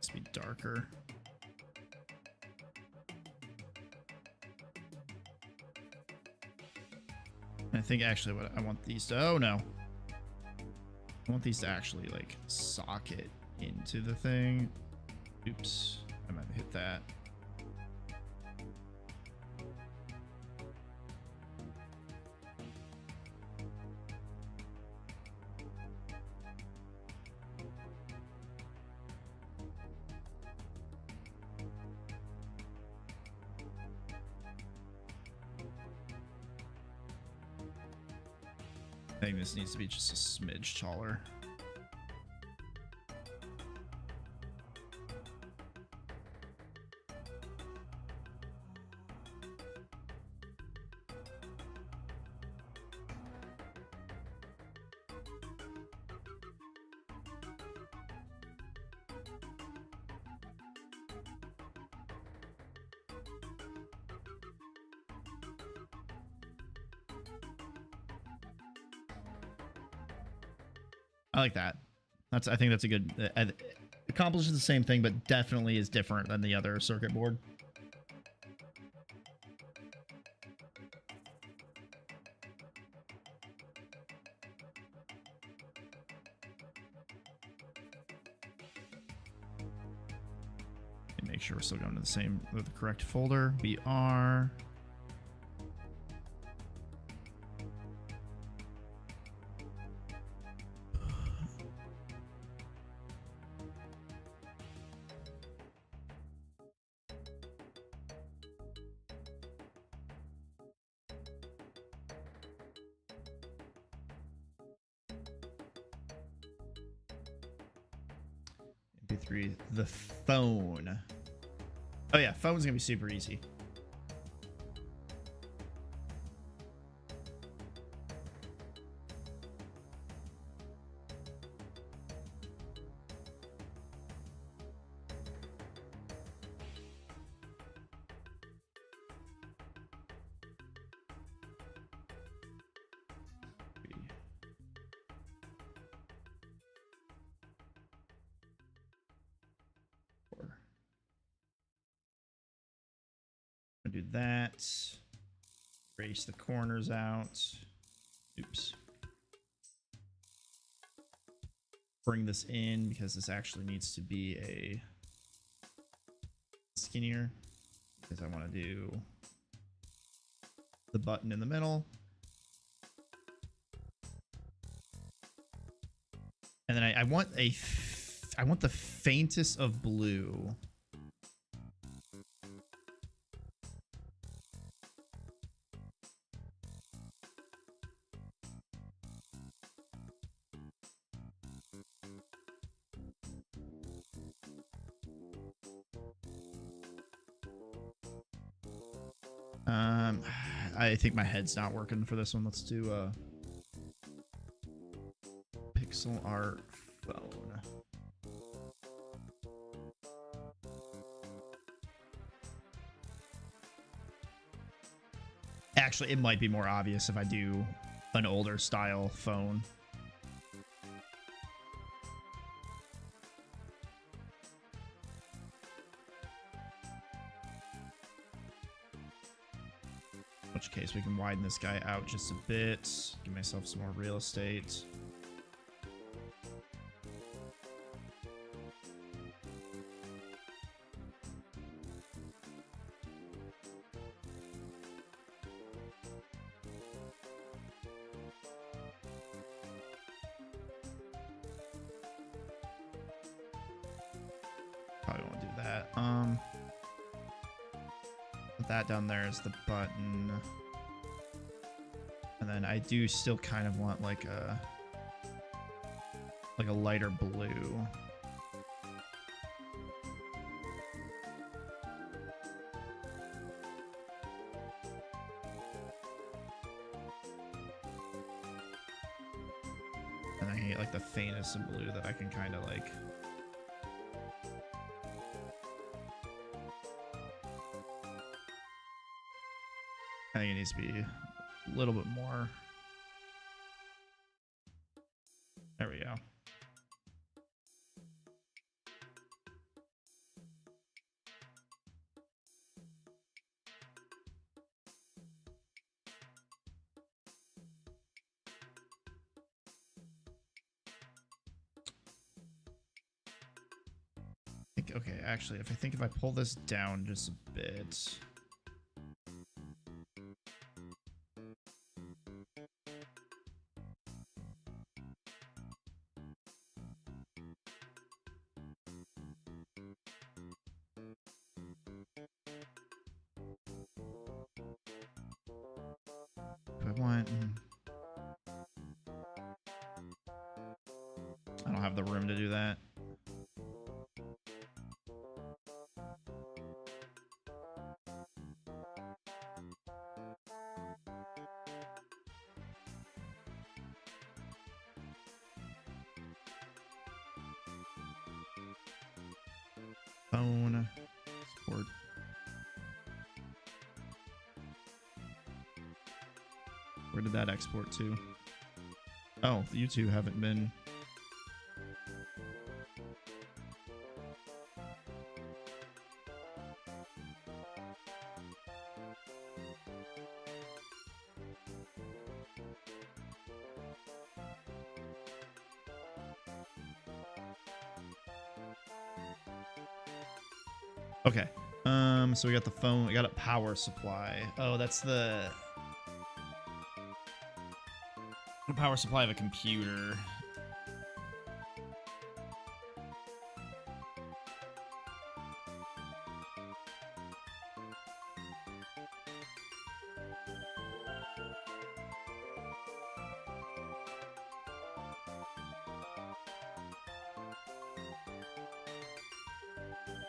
to be darker. I think actually what I want these to, oh no. I want these to actually like socket into the thing. Oops, I might have hit that. I think this needs to be just a smidge taller. I like that. I think that's a good. Accomplishes the same thing, but definitely is different than the other circuit board. Make sure we're still going to the correct folder. We are. MP3, the phone. Oh yeah, phone's gonna be super easy. Do that. Erase the corners out. Oops. Bring this in because this actually needs to be a skinnier, because I want to do the button in the middle. And then I want the faintest of blue. I think my head's not working for this one. Let's do pixel art phone. Actually, it might be more obvious if I do an older style phone. In which case we can widen this guy out just a bit, give myself some more real estate. Probably won't do that. Put that down there as the button. And then I do still kind of want like a lighter blue. And I can get like the faintest of blue that I can kind of like. I think it needs to be a little bit more. There we go. think, okay, actually, if I pull this down just a bit. I want. I don't have the room to do that. Phone support. Where did that export to? Oh, you two haven't been. Okay. So we got the phone. We got a power supply. Oh, that's the power supply of a computer.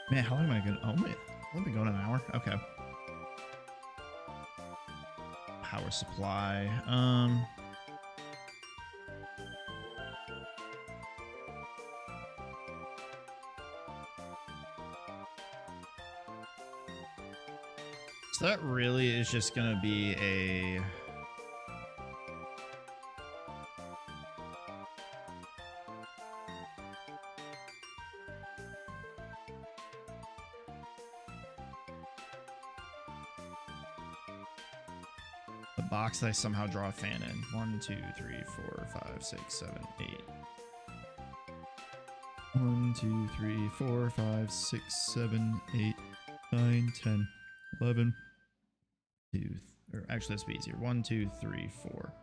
Man, how long am I gonna? Oh wait, I've been going an hour. Okay. Power supply. So that really is just gonna be a. Box that I somehow draw a fan in. 1, 2, 3, 4, 5, 6, 7, 8. 1, 2, 3, 4, 5, 6, 7, 8, 9, 10, 11, 2, or actually this would be easier. 1, 2, 3, 4.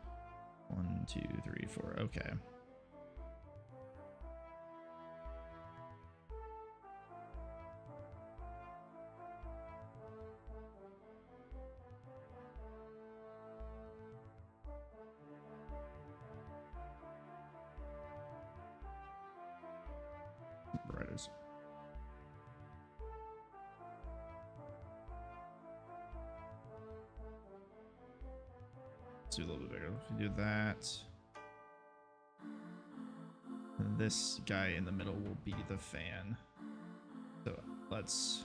1, 2, 3, 4. Okay. Writers. Let's do a little bit bigger. If we do that, and this guy in the middle will be the fan. So let's.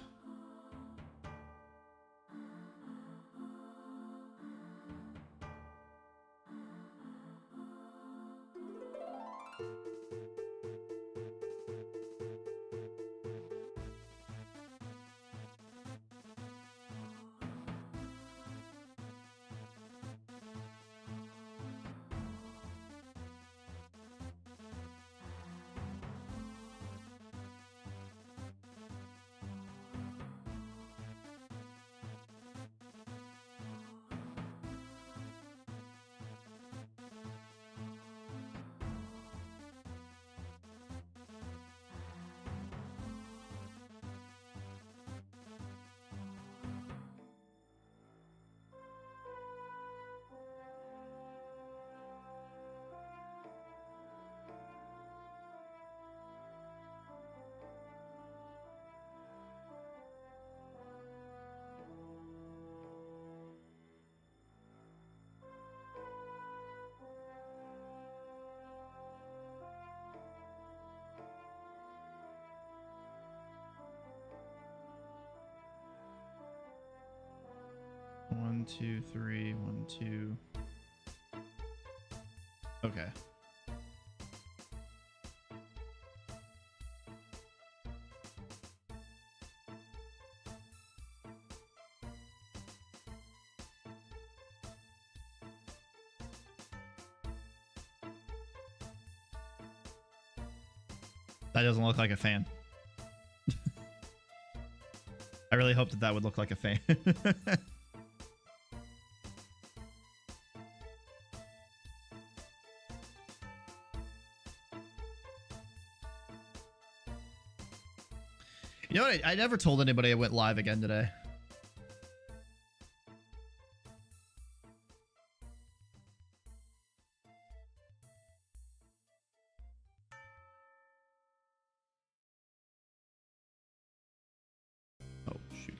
One, two, three, 1, 2. Okay. That doesn't look like a fan. I really hoped that that would look like a fan. You know what? I never told anybody I went live again today. Oh, shoot.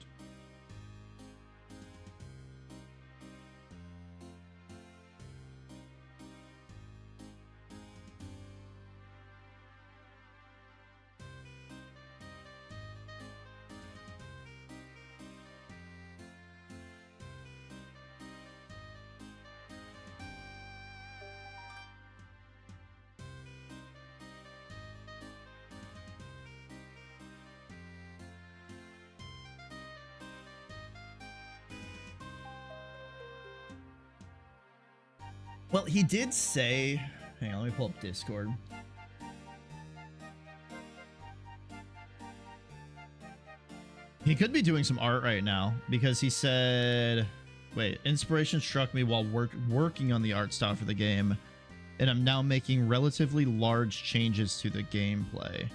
Well, he did say... Hang on, let me pull up Discord. He could be doing some art right now because he said... Wait, inspiration struck me while working on the art style for the game, and I'm now making relatively large changes to the gameplay.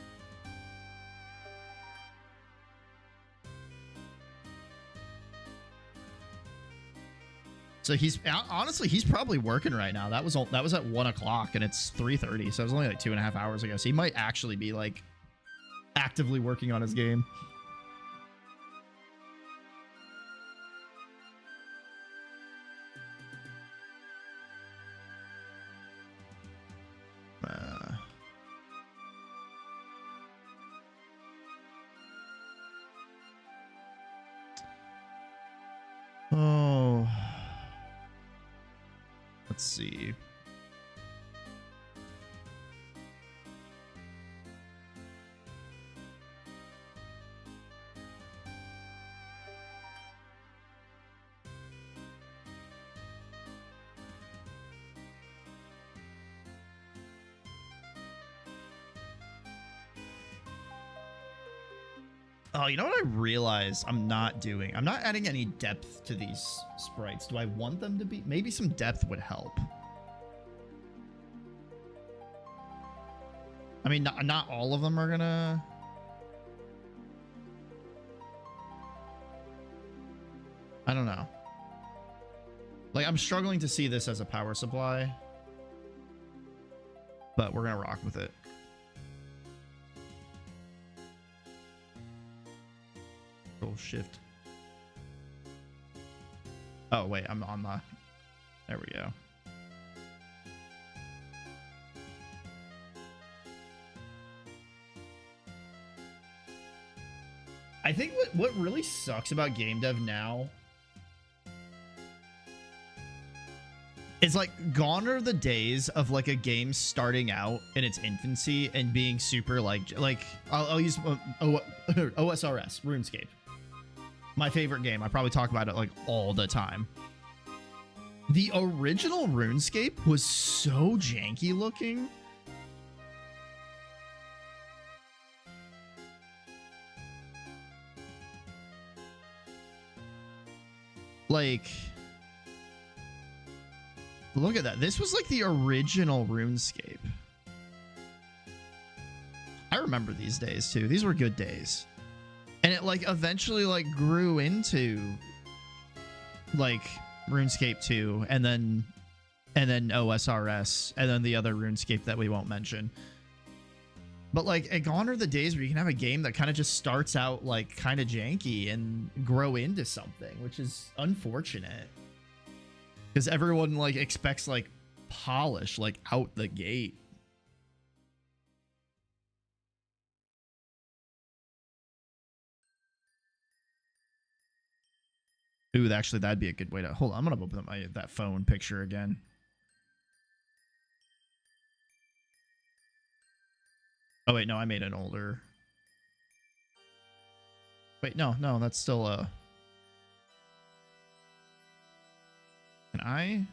So he's honestly, he's probably working right now. That was at 1 o'clock and it's 3:30, so it was only like 2.5 hours ago. So he might actually be like actively working on his game. Oh. Let's see. Oh, you know what I realize I'm not doing? I'm not adding any depth to these sprites. Do I want them to be? Maybe some depth would help. I mean, not all of them are gonna... I don't know. Like, I'm struggling to see this as a power supply, but we're gonna rock with it. Shift. Oh wait, I'm on the... There we go. I think what really sucks about game dev now is like gone are the days of like a game starting out in its infancy and being super like I'll use OSRS, RuneScape. My favorite game. I probably talk about it like all the time. The original RuneScape was so janky looking. Like, look at that. This was like the original RuneScape. I remember these days too. These were good days. And it like eventually like grew into like RuneScape 2 and then OSRS and then the other RuneScape that we won't mention. But like, gone are the days where you can have a game that kind of just starts out like kind of janky and grow into something, which is unfortunate because everyone like expects like polish like out the gate. Ooh, actually, that'd be a good way to... Hold on, I'm going to open up that phone picture again. Oh, wait, no, I made an older... Wait, no, that's still a... Can I...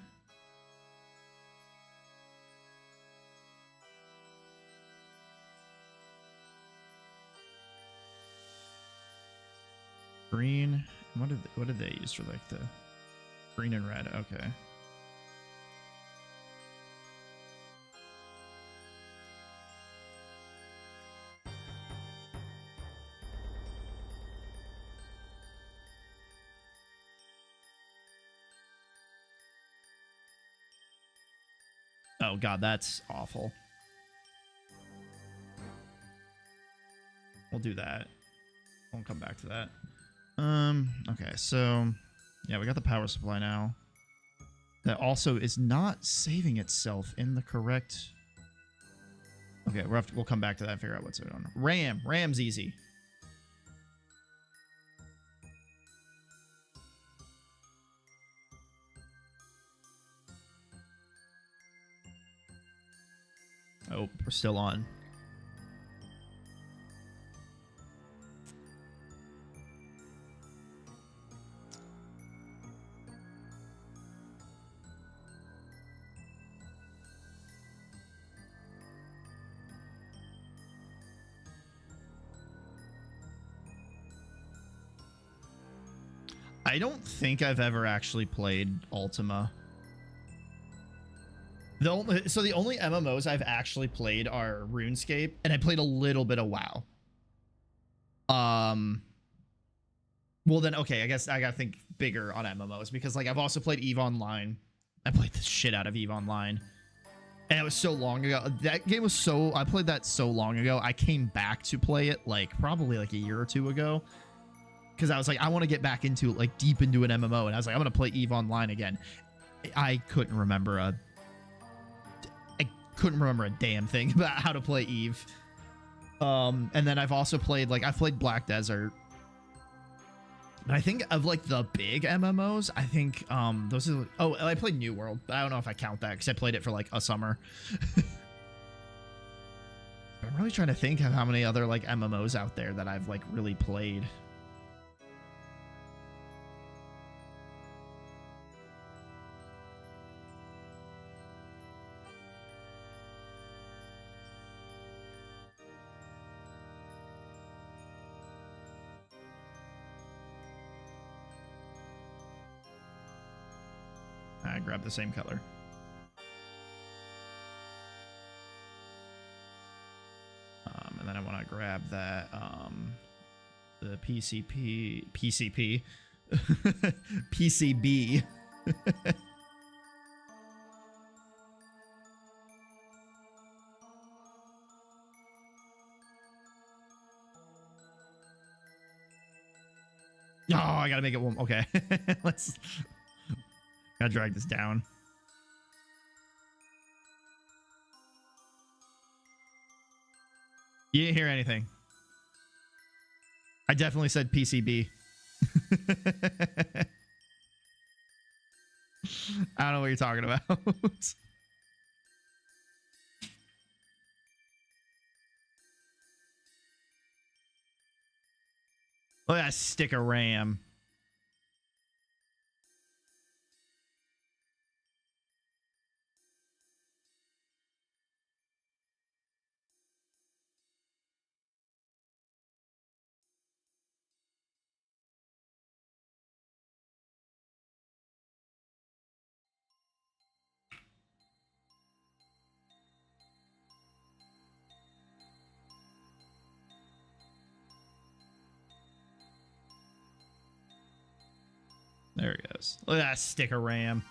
Green. What did they use for like the green and red? Okay. Oh god, that's awful. We'll do that. We'll come back to that. Okay, so yeah, we got the power supply now. That also is not saving itself in the correct. Okay, we'll come back to that and figure out what's going on. Ram's easy. Oh, we're still on. I don't think I've ever actually played Ultima. The only MMOs I've actually played are RuneScape, and I played a little bit of WoW. Well then, okay, I guess I gotta think bigger on MMOs, because like I've also played EVE Online. I played the shit out of EVE Online, and it was so long ago. That game was I played that so long ago. I came back to play it like probably like a year or two ago, because I was like, I want to get back into it, like deep into an MMO, and I was like, I'm gonna play EVE Online again. I couldn't remember a damn thing about how to play EVE. And then I've also played, like, I've played Black Desert. But I think of like the big MMOs, I think those are. Oh, I played New World, but I don't know if I count that because I played it for like a summer. I'm really trying to think of how many other like MMOs out there that I've like really played. I grab the same color. And then I want to grab that the PCB. Oh, I gotta make it one. Okay, let's. Gotta drag this down. You didn't hear anything. I definitely said PCB. I don't know what you're talking about. Look at that stick of RAM. There it goes. Look at that stick of RAM.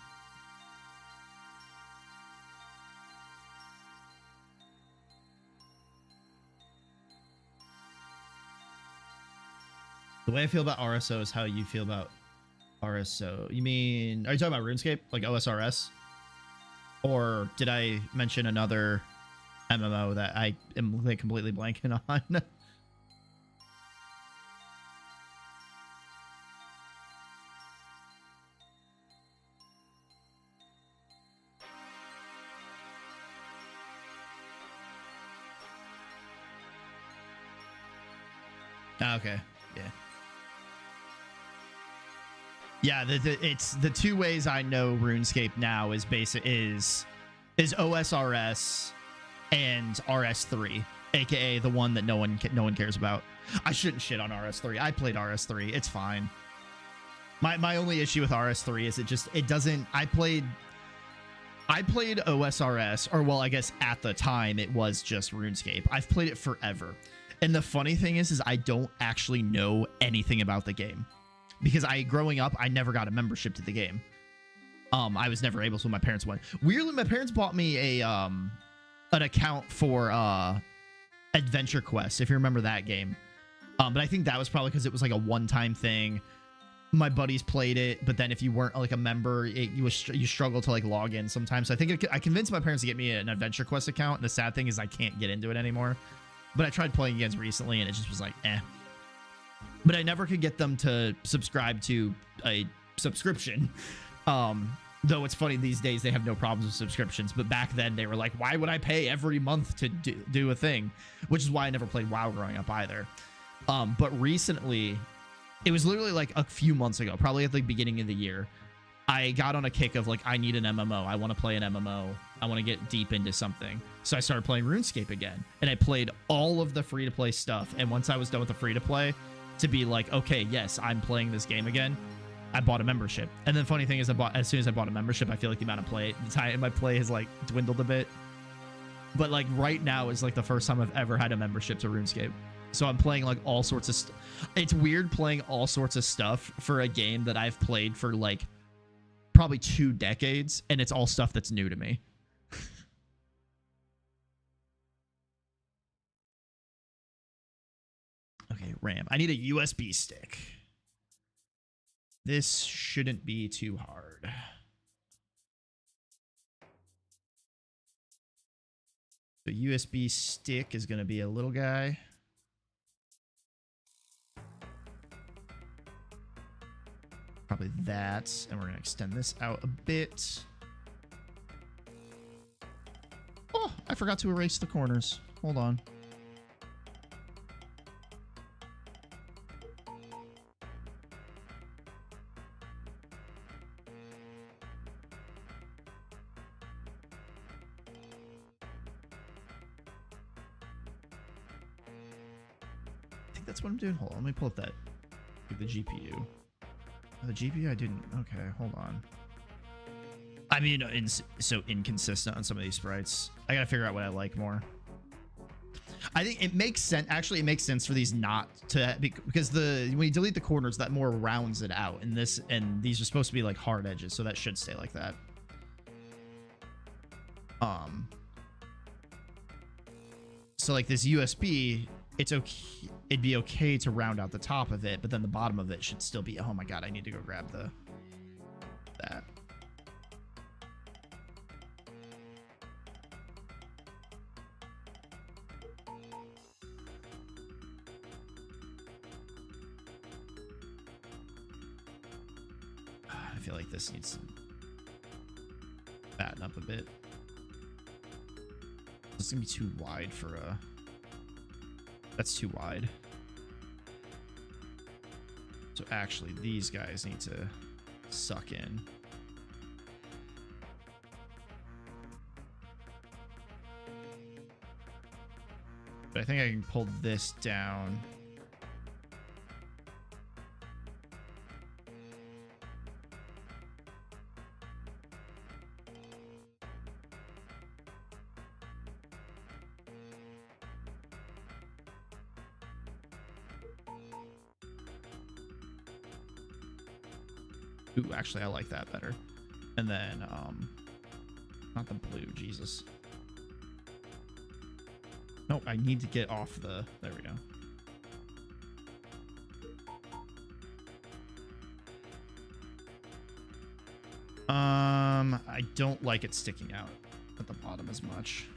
The way I feel about RSO is how you feel about RSO. You mean, are you talking about RuneScape? Like OSRS? Or did I mention another MMO that I am like completely blanking on? Okay, yeah. Yeah, it's the two ways I know RuneScape now is OSRS and RS3, aka the one that no one cares about. I shouldn't shit on RS3. I played RS3. It's fine. My only issue with RS3 is it doesn't. I played OSRS, or well, I guess at the time it was just RuneScape. I've played it forever. And the funny thing is I don't actually know anything about the game. Because growing up, I never got a membership to the game. I was never able to when my parents went. Weirdly, my parents bought me an account for Adventure Quest, if you remember that game. But I think that was probably because it was like a one-time thing. My buddies played it, but then if you weren't like a member, you struggle to like log in sometimes. So I think I convinced my parents to get me an Adventure Quest account, and the sad thing is I can't get into it anymore. But I tried playing again recently, and it just was like, eh. But I never could get them to subscribe to a subscription. Though it's funny, these days they have no problems with subscriptions. But back then they were like, why would I pay every month to do a thing? Which is why I never played WoW growing up either. But recently, it was literally like a few months ago, probably at the beginning of the year, I got on a kick of like, I need an MMO. I want to play an MMO. I want to get deep into something. So I started playing RuneScape again. And I played all of the free-to-play stuff. And once I was done with the free-to-play, to be like, okay, yes, I'm playing this game again, I bought a membership. And the funny thing is, as soon as I bought a membership, I feel like the time my play has like dwindled a bit. But like right now is like the first time I've ever had a membership to RuneScape. So I'm playing like all sorts of it's weird playing all sorts of stuff for a game that I've played for like probably 2 decades, and it's all stuff that's new to me. Okay, RAM. I need a USB stick. This shouldn't be too hard. The USB stick is going to be a little guy. Probably that, and we're going to extend this out a bit. Oh, I forgot to erase the corners. Hold on. I think that's what I'm doing. Hold on, let me pull up the GPU. The GPU I didn't. Okay, hold on. I mean, it's so inconsistent on some of these sprites. I gotta figure out what I like more. I think it makes sense. Actually, it makes sense for these not to, because when you delete the corners, that more rounds it out. And these are supposed to be like hard edges, so that should stay like that. So like this USB, it's okay. It'd be okay to round out the top of it, but then the bottom of it should still be. Oh my god, I need to go grab that. I feel like this needs to fatten up a bit. It's gonna be too wide for a. That's too wide. So actually, these guys need to suck in. But I think I can pull this down. Ooh, actually, I like that better. And then, not the blue, Jesus. No, I need to get off the, there we go. I don't like it sticking out at the bottom as much.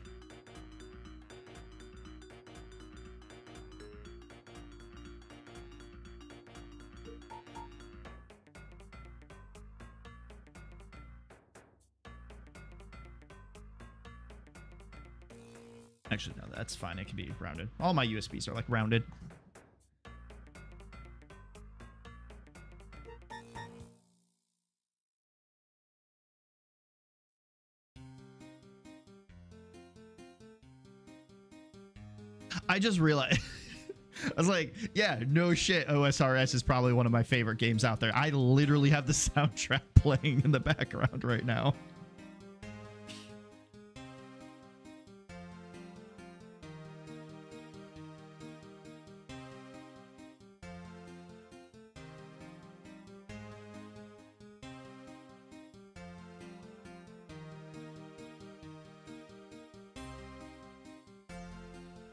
Actually, no, that's fine. It can be rounded. All my USBs are like rounded. I just realized was like, yeah, no shit. OSRS is probably one of my favorite games out there. I literally have the soundtrack playing in the background right now.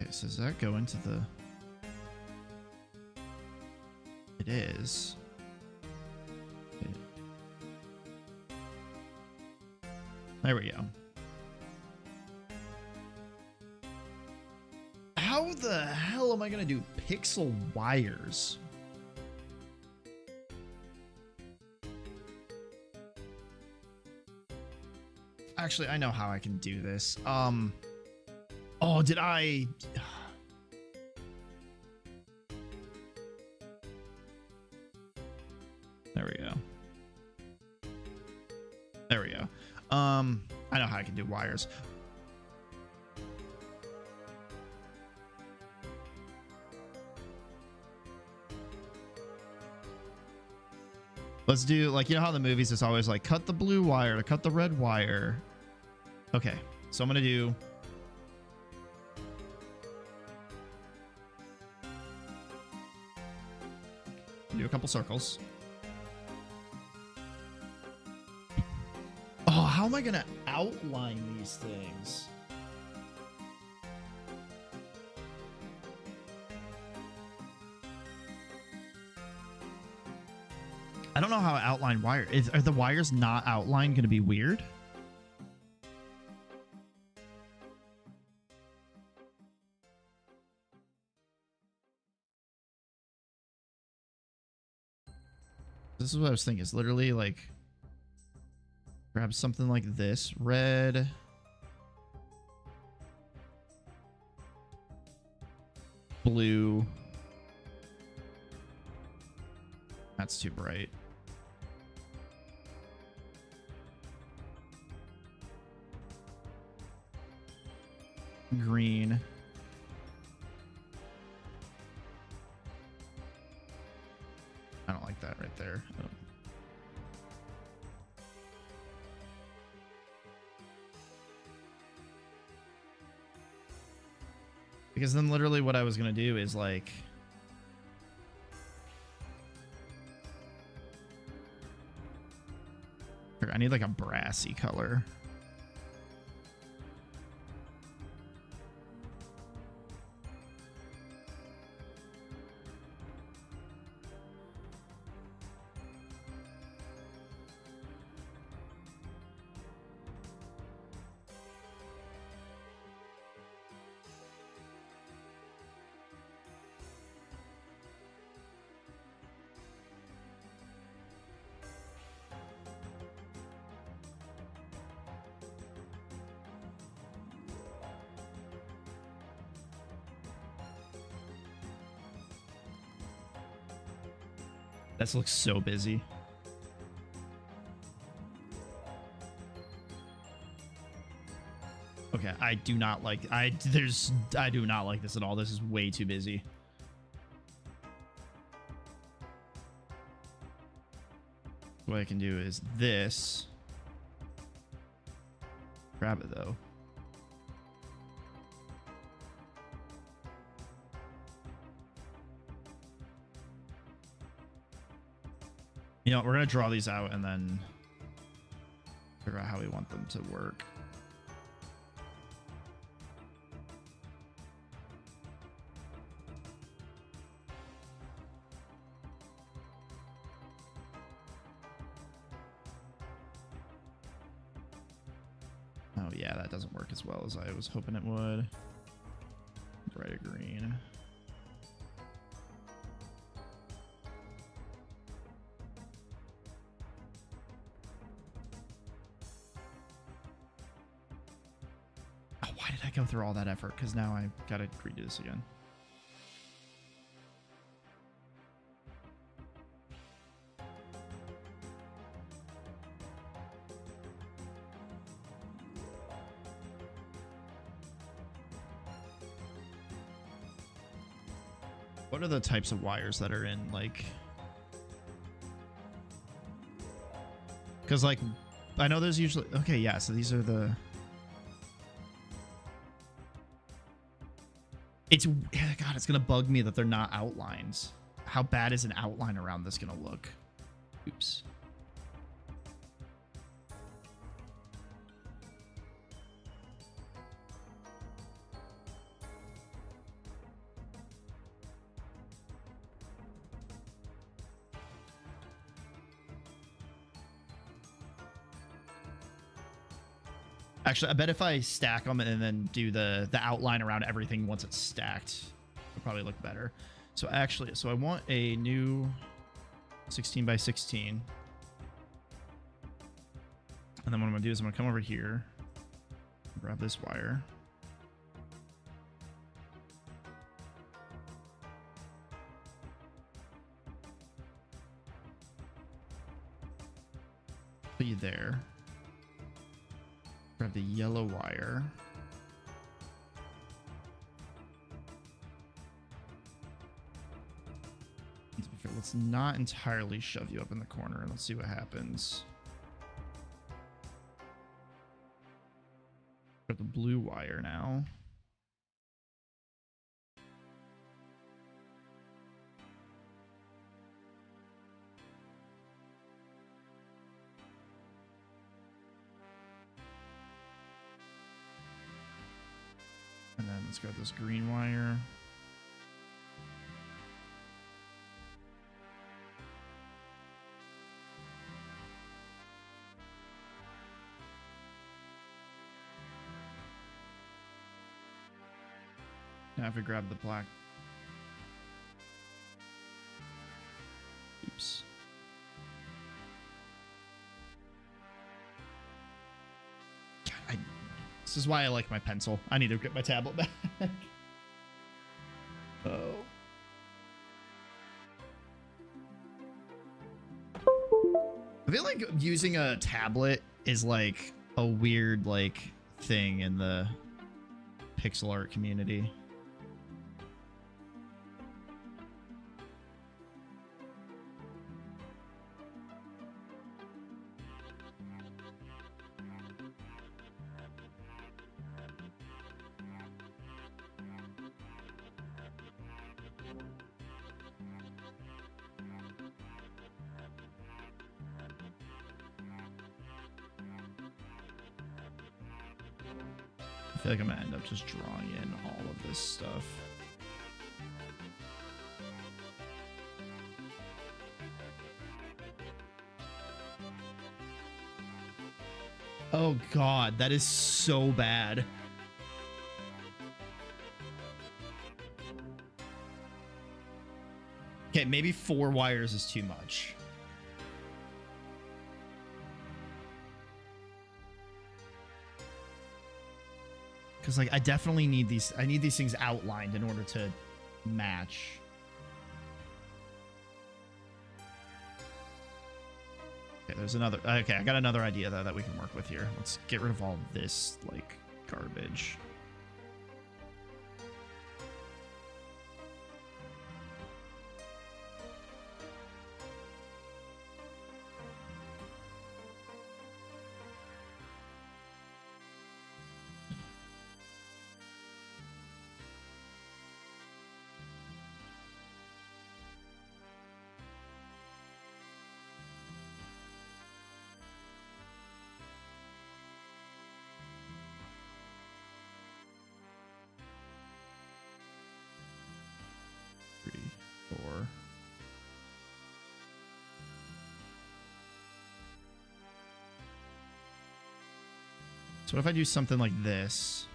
Okay, so does that go into the... It is. There we go. How the hell am I gonna do pixel wires? Actually, I know how I can do this. Oh, did I... There we go. There we go. I know how I can do wires. Let's do, like, you know how the movies is always like, cut the blue wire to cut the red wire. Okay, so I'm gonna do... Do a couple circles. Oh, how am I gonna outline these things? I don't know how to outline wire. Are the wires not outlined gonna be weird? This is what I was thinking. Is literally like grab something like this, red, blue. That's too bright. Green. I don't like that right there. Oh. Because then literally what I was going to do is like... I need like a brassy color. This looks so busy. Okay, I do not like I do not like this at all. This is way too busy. What I can do is this. Grab it though. You know, we're going to draw these out and then figure out how we want them to work. Oh, yeah, that doesn't work as well as I was hoping it would. Brighter green. Go through all that effort because now I gotta redo this again. What are the types of wires that are in, like... Because, like, I know there's usually... Okay, yeah, so these are the... It's... God, it's going to bug me that they're not outlines. How bad is an outline around this going to look? Oops. Actually, I bet if I stack them and then do the outline around everything once it's stacked, it'll probably look better. So actually, so I want a new 16 by 16. And then what I'm gonna do is I'm gonna come over here, grab this wire. Put you there. Grab the yellow wire. Let's not entirely shove you up in the corner and let's see what happens. Grab the blue wire now. And then let's grab this green wire. Now I have to grab the black. Oops. God, this is why I like my pencil. I need to get my tablet back. Oh. I feel like using a tablet is like a weird like thing in the pixel art community. I feel like I'm gonna end up just drawing in all of this stuff. Oh God, that is so bad. Okay, maybe 4 wires is too much. Because, like, I definitely need these. I need these things outlined in order to match. Okay, there's another. Okay, I got another idea, though, that we can work with here. Let's get rid of all this, like, garbage. So what if I do something like this?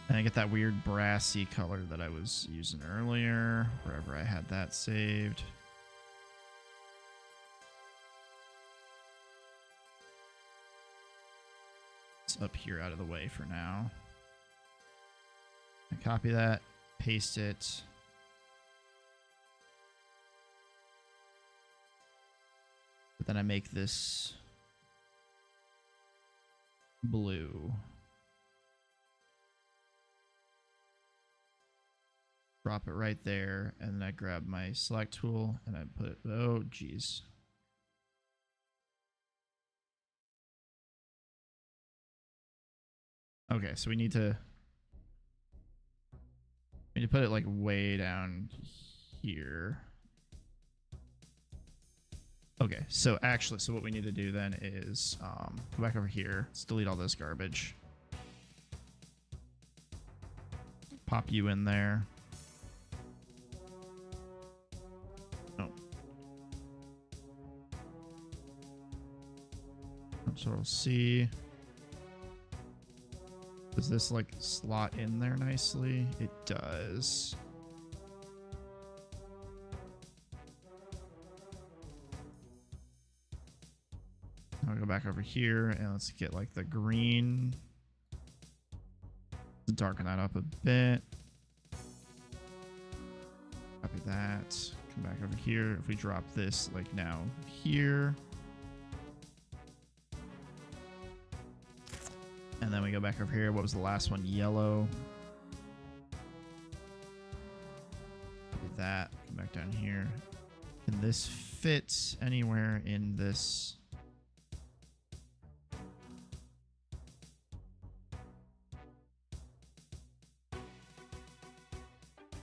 And I get that weird brassy color that I was using earlier, wherever I had that saved. It's up here out of the way for now. I copy that, paste it. But then I make this blue. Drop it right there, and then I grab my select tool and I put it. Oh, geez. Okay, so we need to put it like way down here. Okay, so actually, so what we need to do then is go back over here. Let's delete all this garbage. Pop you in there. No. Control C. Does this like slot in there nicely? It does. I'll go back over here and let's get like the green. Darken that up a bit. Copy that. Come back over here. If we drop this like now here. And then we go back over here. What was the last one? Yellow. Copy that. Come back down here. Can this fit anywhere in this?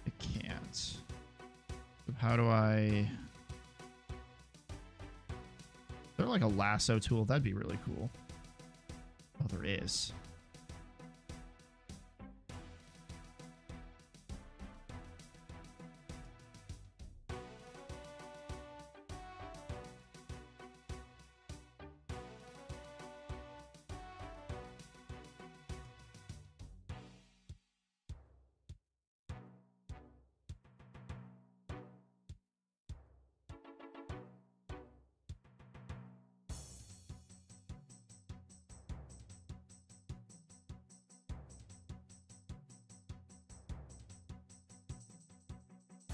It can't. So how do I... Is there like a lasso tool? That'd be really cool. Oh, there is.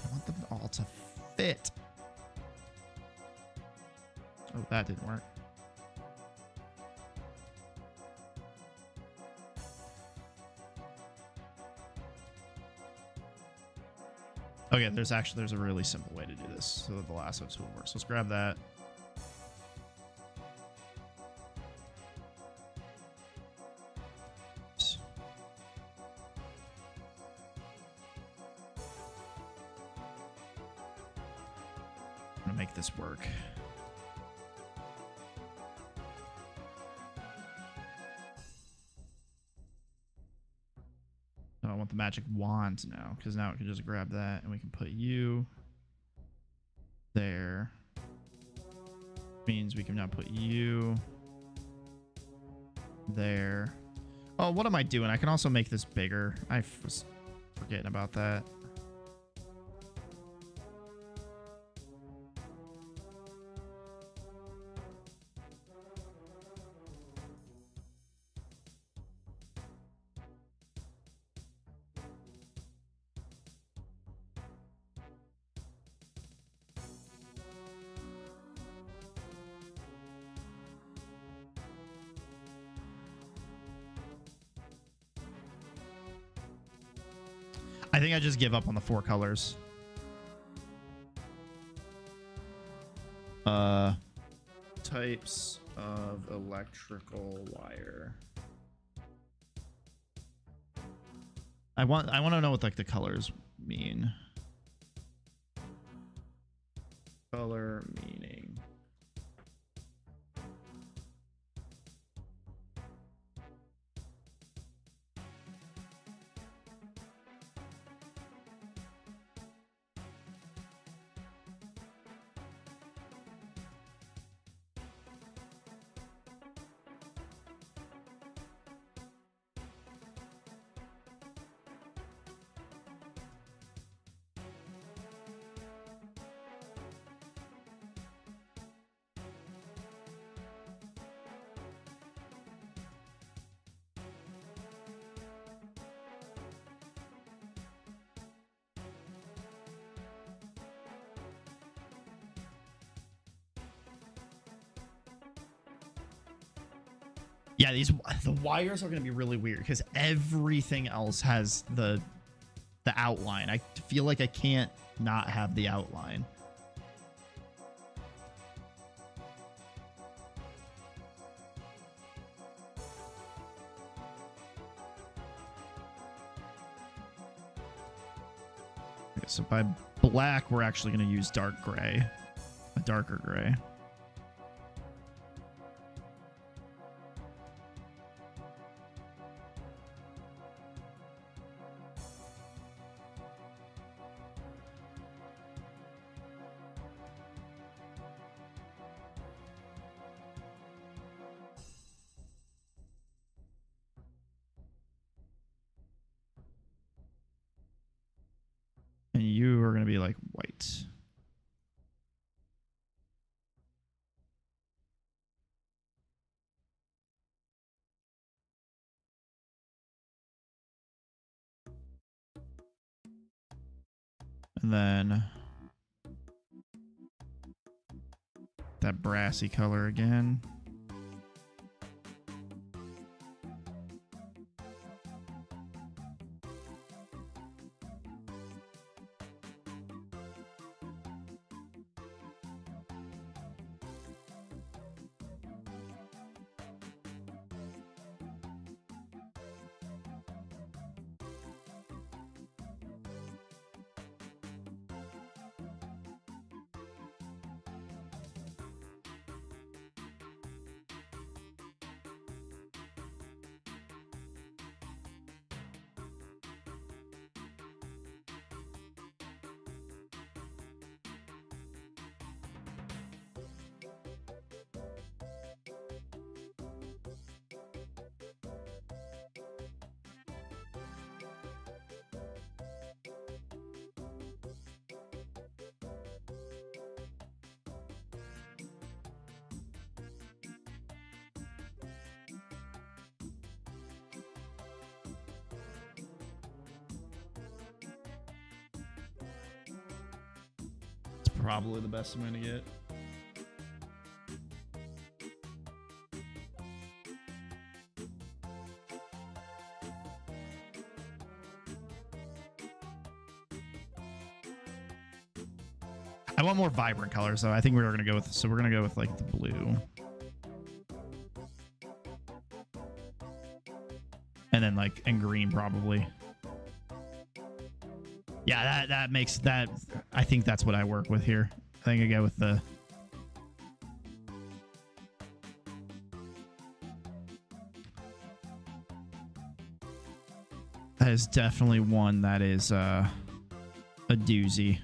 I want them all to fit. Oh, that didn't work. Okay, there's a really simple way to do this so that the lasso tool works. Let's grab that. I'm gonna make this work. I want the magic wand now, because now it can just grab that and we can put you there. Means we can now put you there. Oh, what am I doing? I can also make this bigger. I was forgetting about that. I think I just give up on the 4 colors. Types of electrical wire. I want to know what like the colors mean. Color meaning. Yeah, the wires are going to be really weird because everything else has the the outline. I feel like I can't not have the outline. Okay, so by black, we're actually going to use dark gray, a darker gray. And you are going to be like white. And then that brassy color again. Probably the best I'm gonna get. I want more vibrant colors though. I think we're gonna go with, so we're gonna go with like the blue. And then like, and green probably. Yeah, that makes that, I think that's what I work with here. I think I go with the... That is definitely one that is a doozy.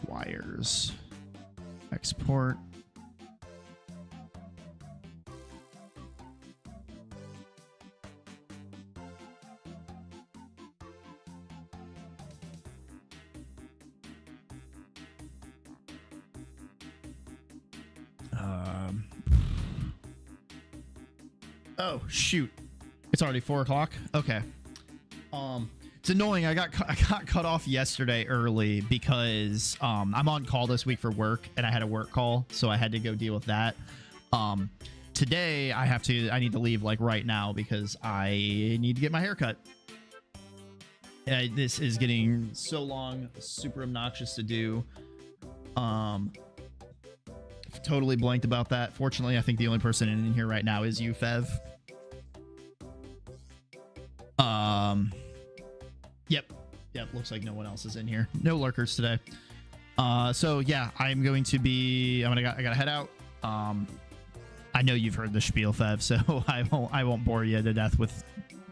Wires. Export. Oh shoot, it's already 4 o'clock. Okay. It's annoying. I got cut off yesterday early because I'm on call this week for work and I had a work call, so I had to go deal with that. Today I need to leave like right now because I need to get my hair cut. This is getting so long, super obnoxious to do. Totally blanked about that. Fortunately, I think the only person in here right now is you, Fev. Yep, looks like no one else is in here. No lurkers today. So yeah, I gotta head out. I know you've heard the spiel, Fev, so I won't bore you to death with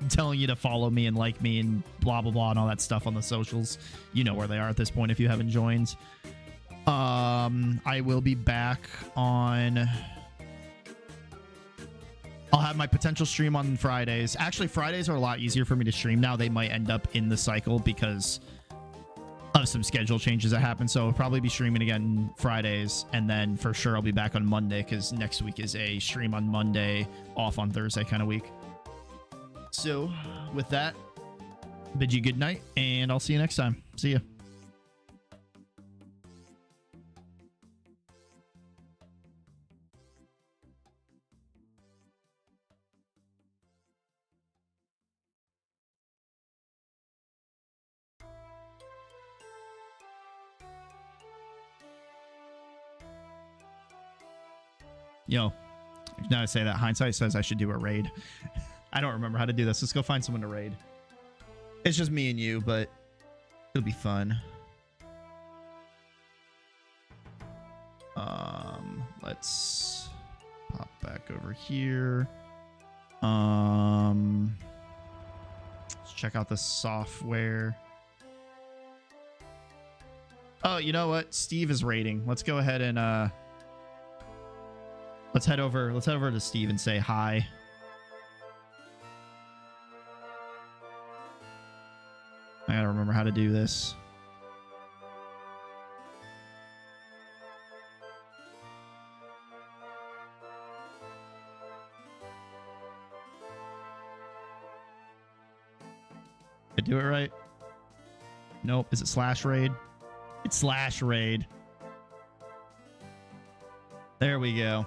telling you to follow me and like me and blah blah blah and all that stuff on the socials. You know where they are at this point if you haven't joined. I will be back on... I'll have my potential stream on Fridays. Actually, Fridays are a lot easier for me to stream now. They might end up in the cycle because of some schedule changes that happen. So I'll probably be streaming again Fridays. And then for sure I'll be back on Monday because next week is a stream on Monday, off on Thursday kind of week. So with that, bid you good night and I'll see you next time. See ya. Yo, now I say that, hindsight says I should do a raid. I don't remember how to do this. Let's go find someone to raid. It's just me and you, but it'll be fun. Let's pop back over here. Let's check out the software. Oh, you know what? Steve is raiding. Let's go ahead and let's head over to Steve and say hi. I gotta remember how to do this. Did I do it right? Nope. Is it slash raid? It's slash raid. There we go.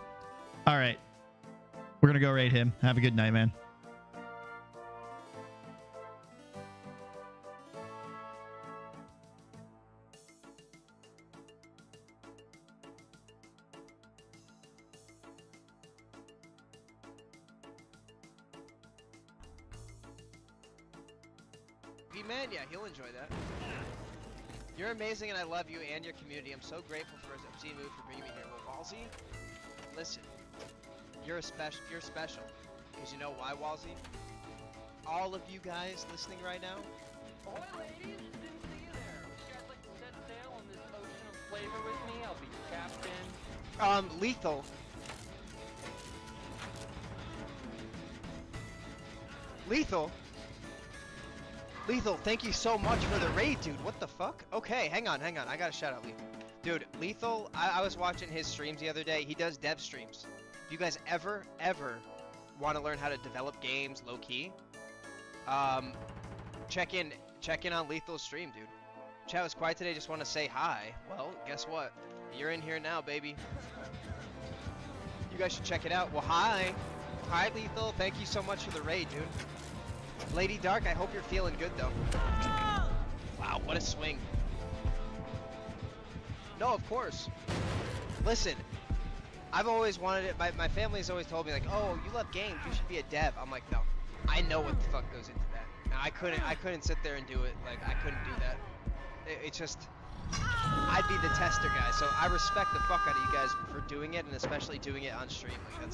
All right. We're gonna go raid him. Have a good night, man. Man, yeah, he'll enjoy that. You're amazing and I love you and your community. I'm so grateful for his obscene move for bringing me here. Well, Walsey, listen, you're special. Because you know why, Walsey? All of you guys listening right now. Ahoy, ladies! Didn't see you there. Would you guys like to set sail on this ocean of flavor with me? I'll be captain. Lethal. Lethal, thank you so much for the raid, dude. What the fuck? Okay, hang on. I gotta shout out Lethal. Dude, Lethal, I was watching his streams the other day. He does dev streams. If you guys ever want to learn how to develop games low-key, check in on Lethal's stream, dude. Chat was quiet today, just want to say hi. Well, guess what? You're in here now, baby. You guys should check it out. Well, hi. Hi, Lethal. Thank you so much for the raid, dude. Lady Dark, I hope you're feeling good, though. Wow, what a swing. No, of course. Listen, I've always wanted it. My family's always told me, like, oh, you love games, you should be a dev. I'm like, no, I know what the fuck goes into that. Now, I couldn't sit there and do it. Like, I couldn't do that. It's just, I'd be the tester guy. So I respect the fuck out of you guys for doing it, and especially doing it on stream. Like,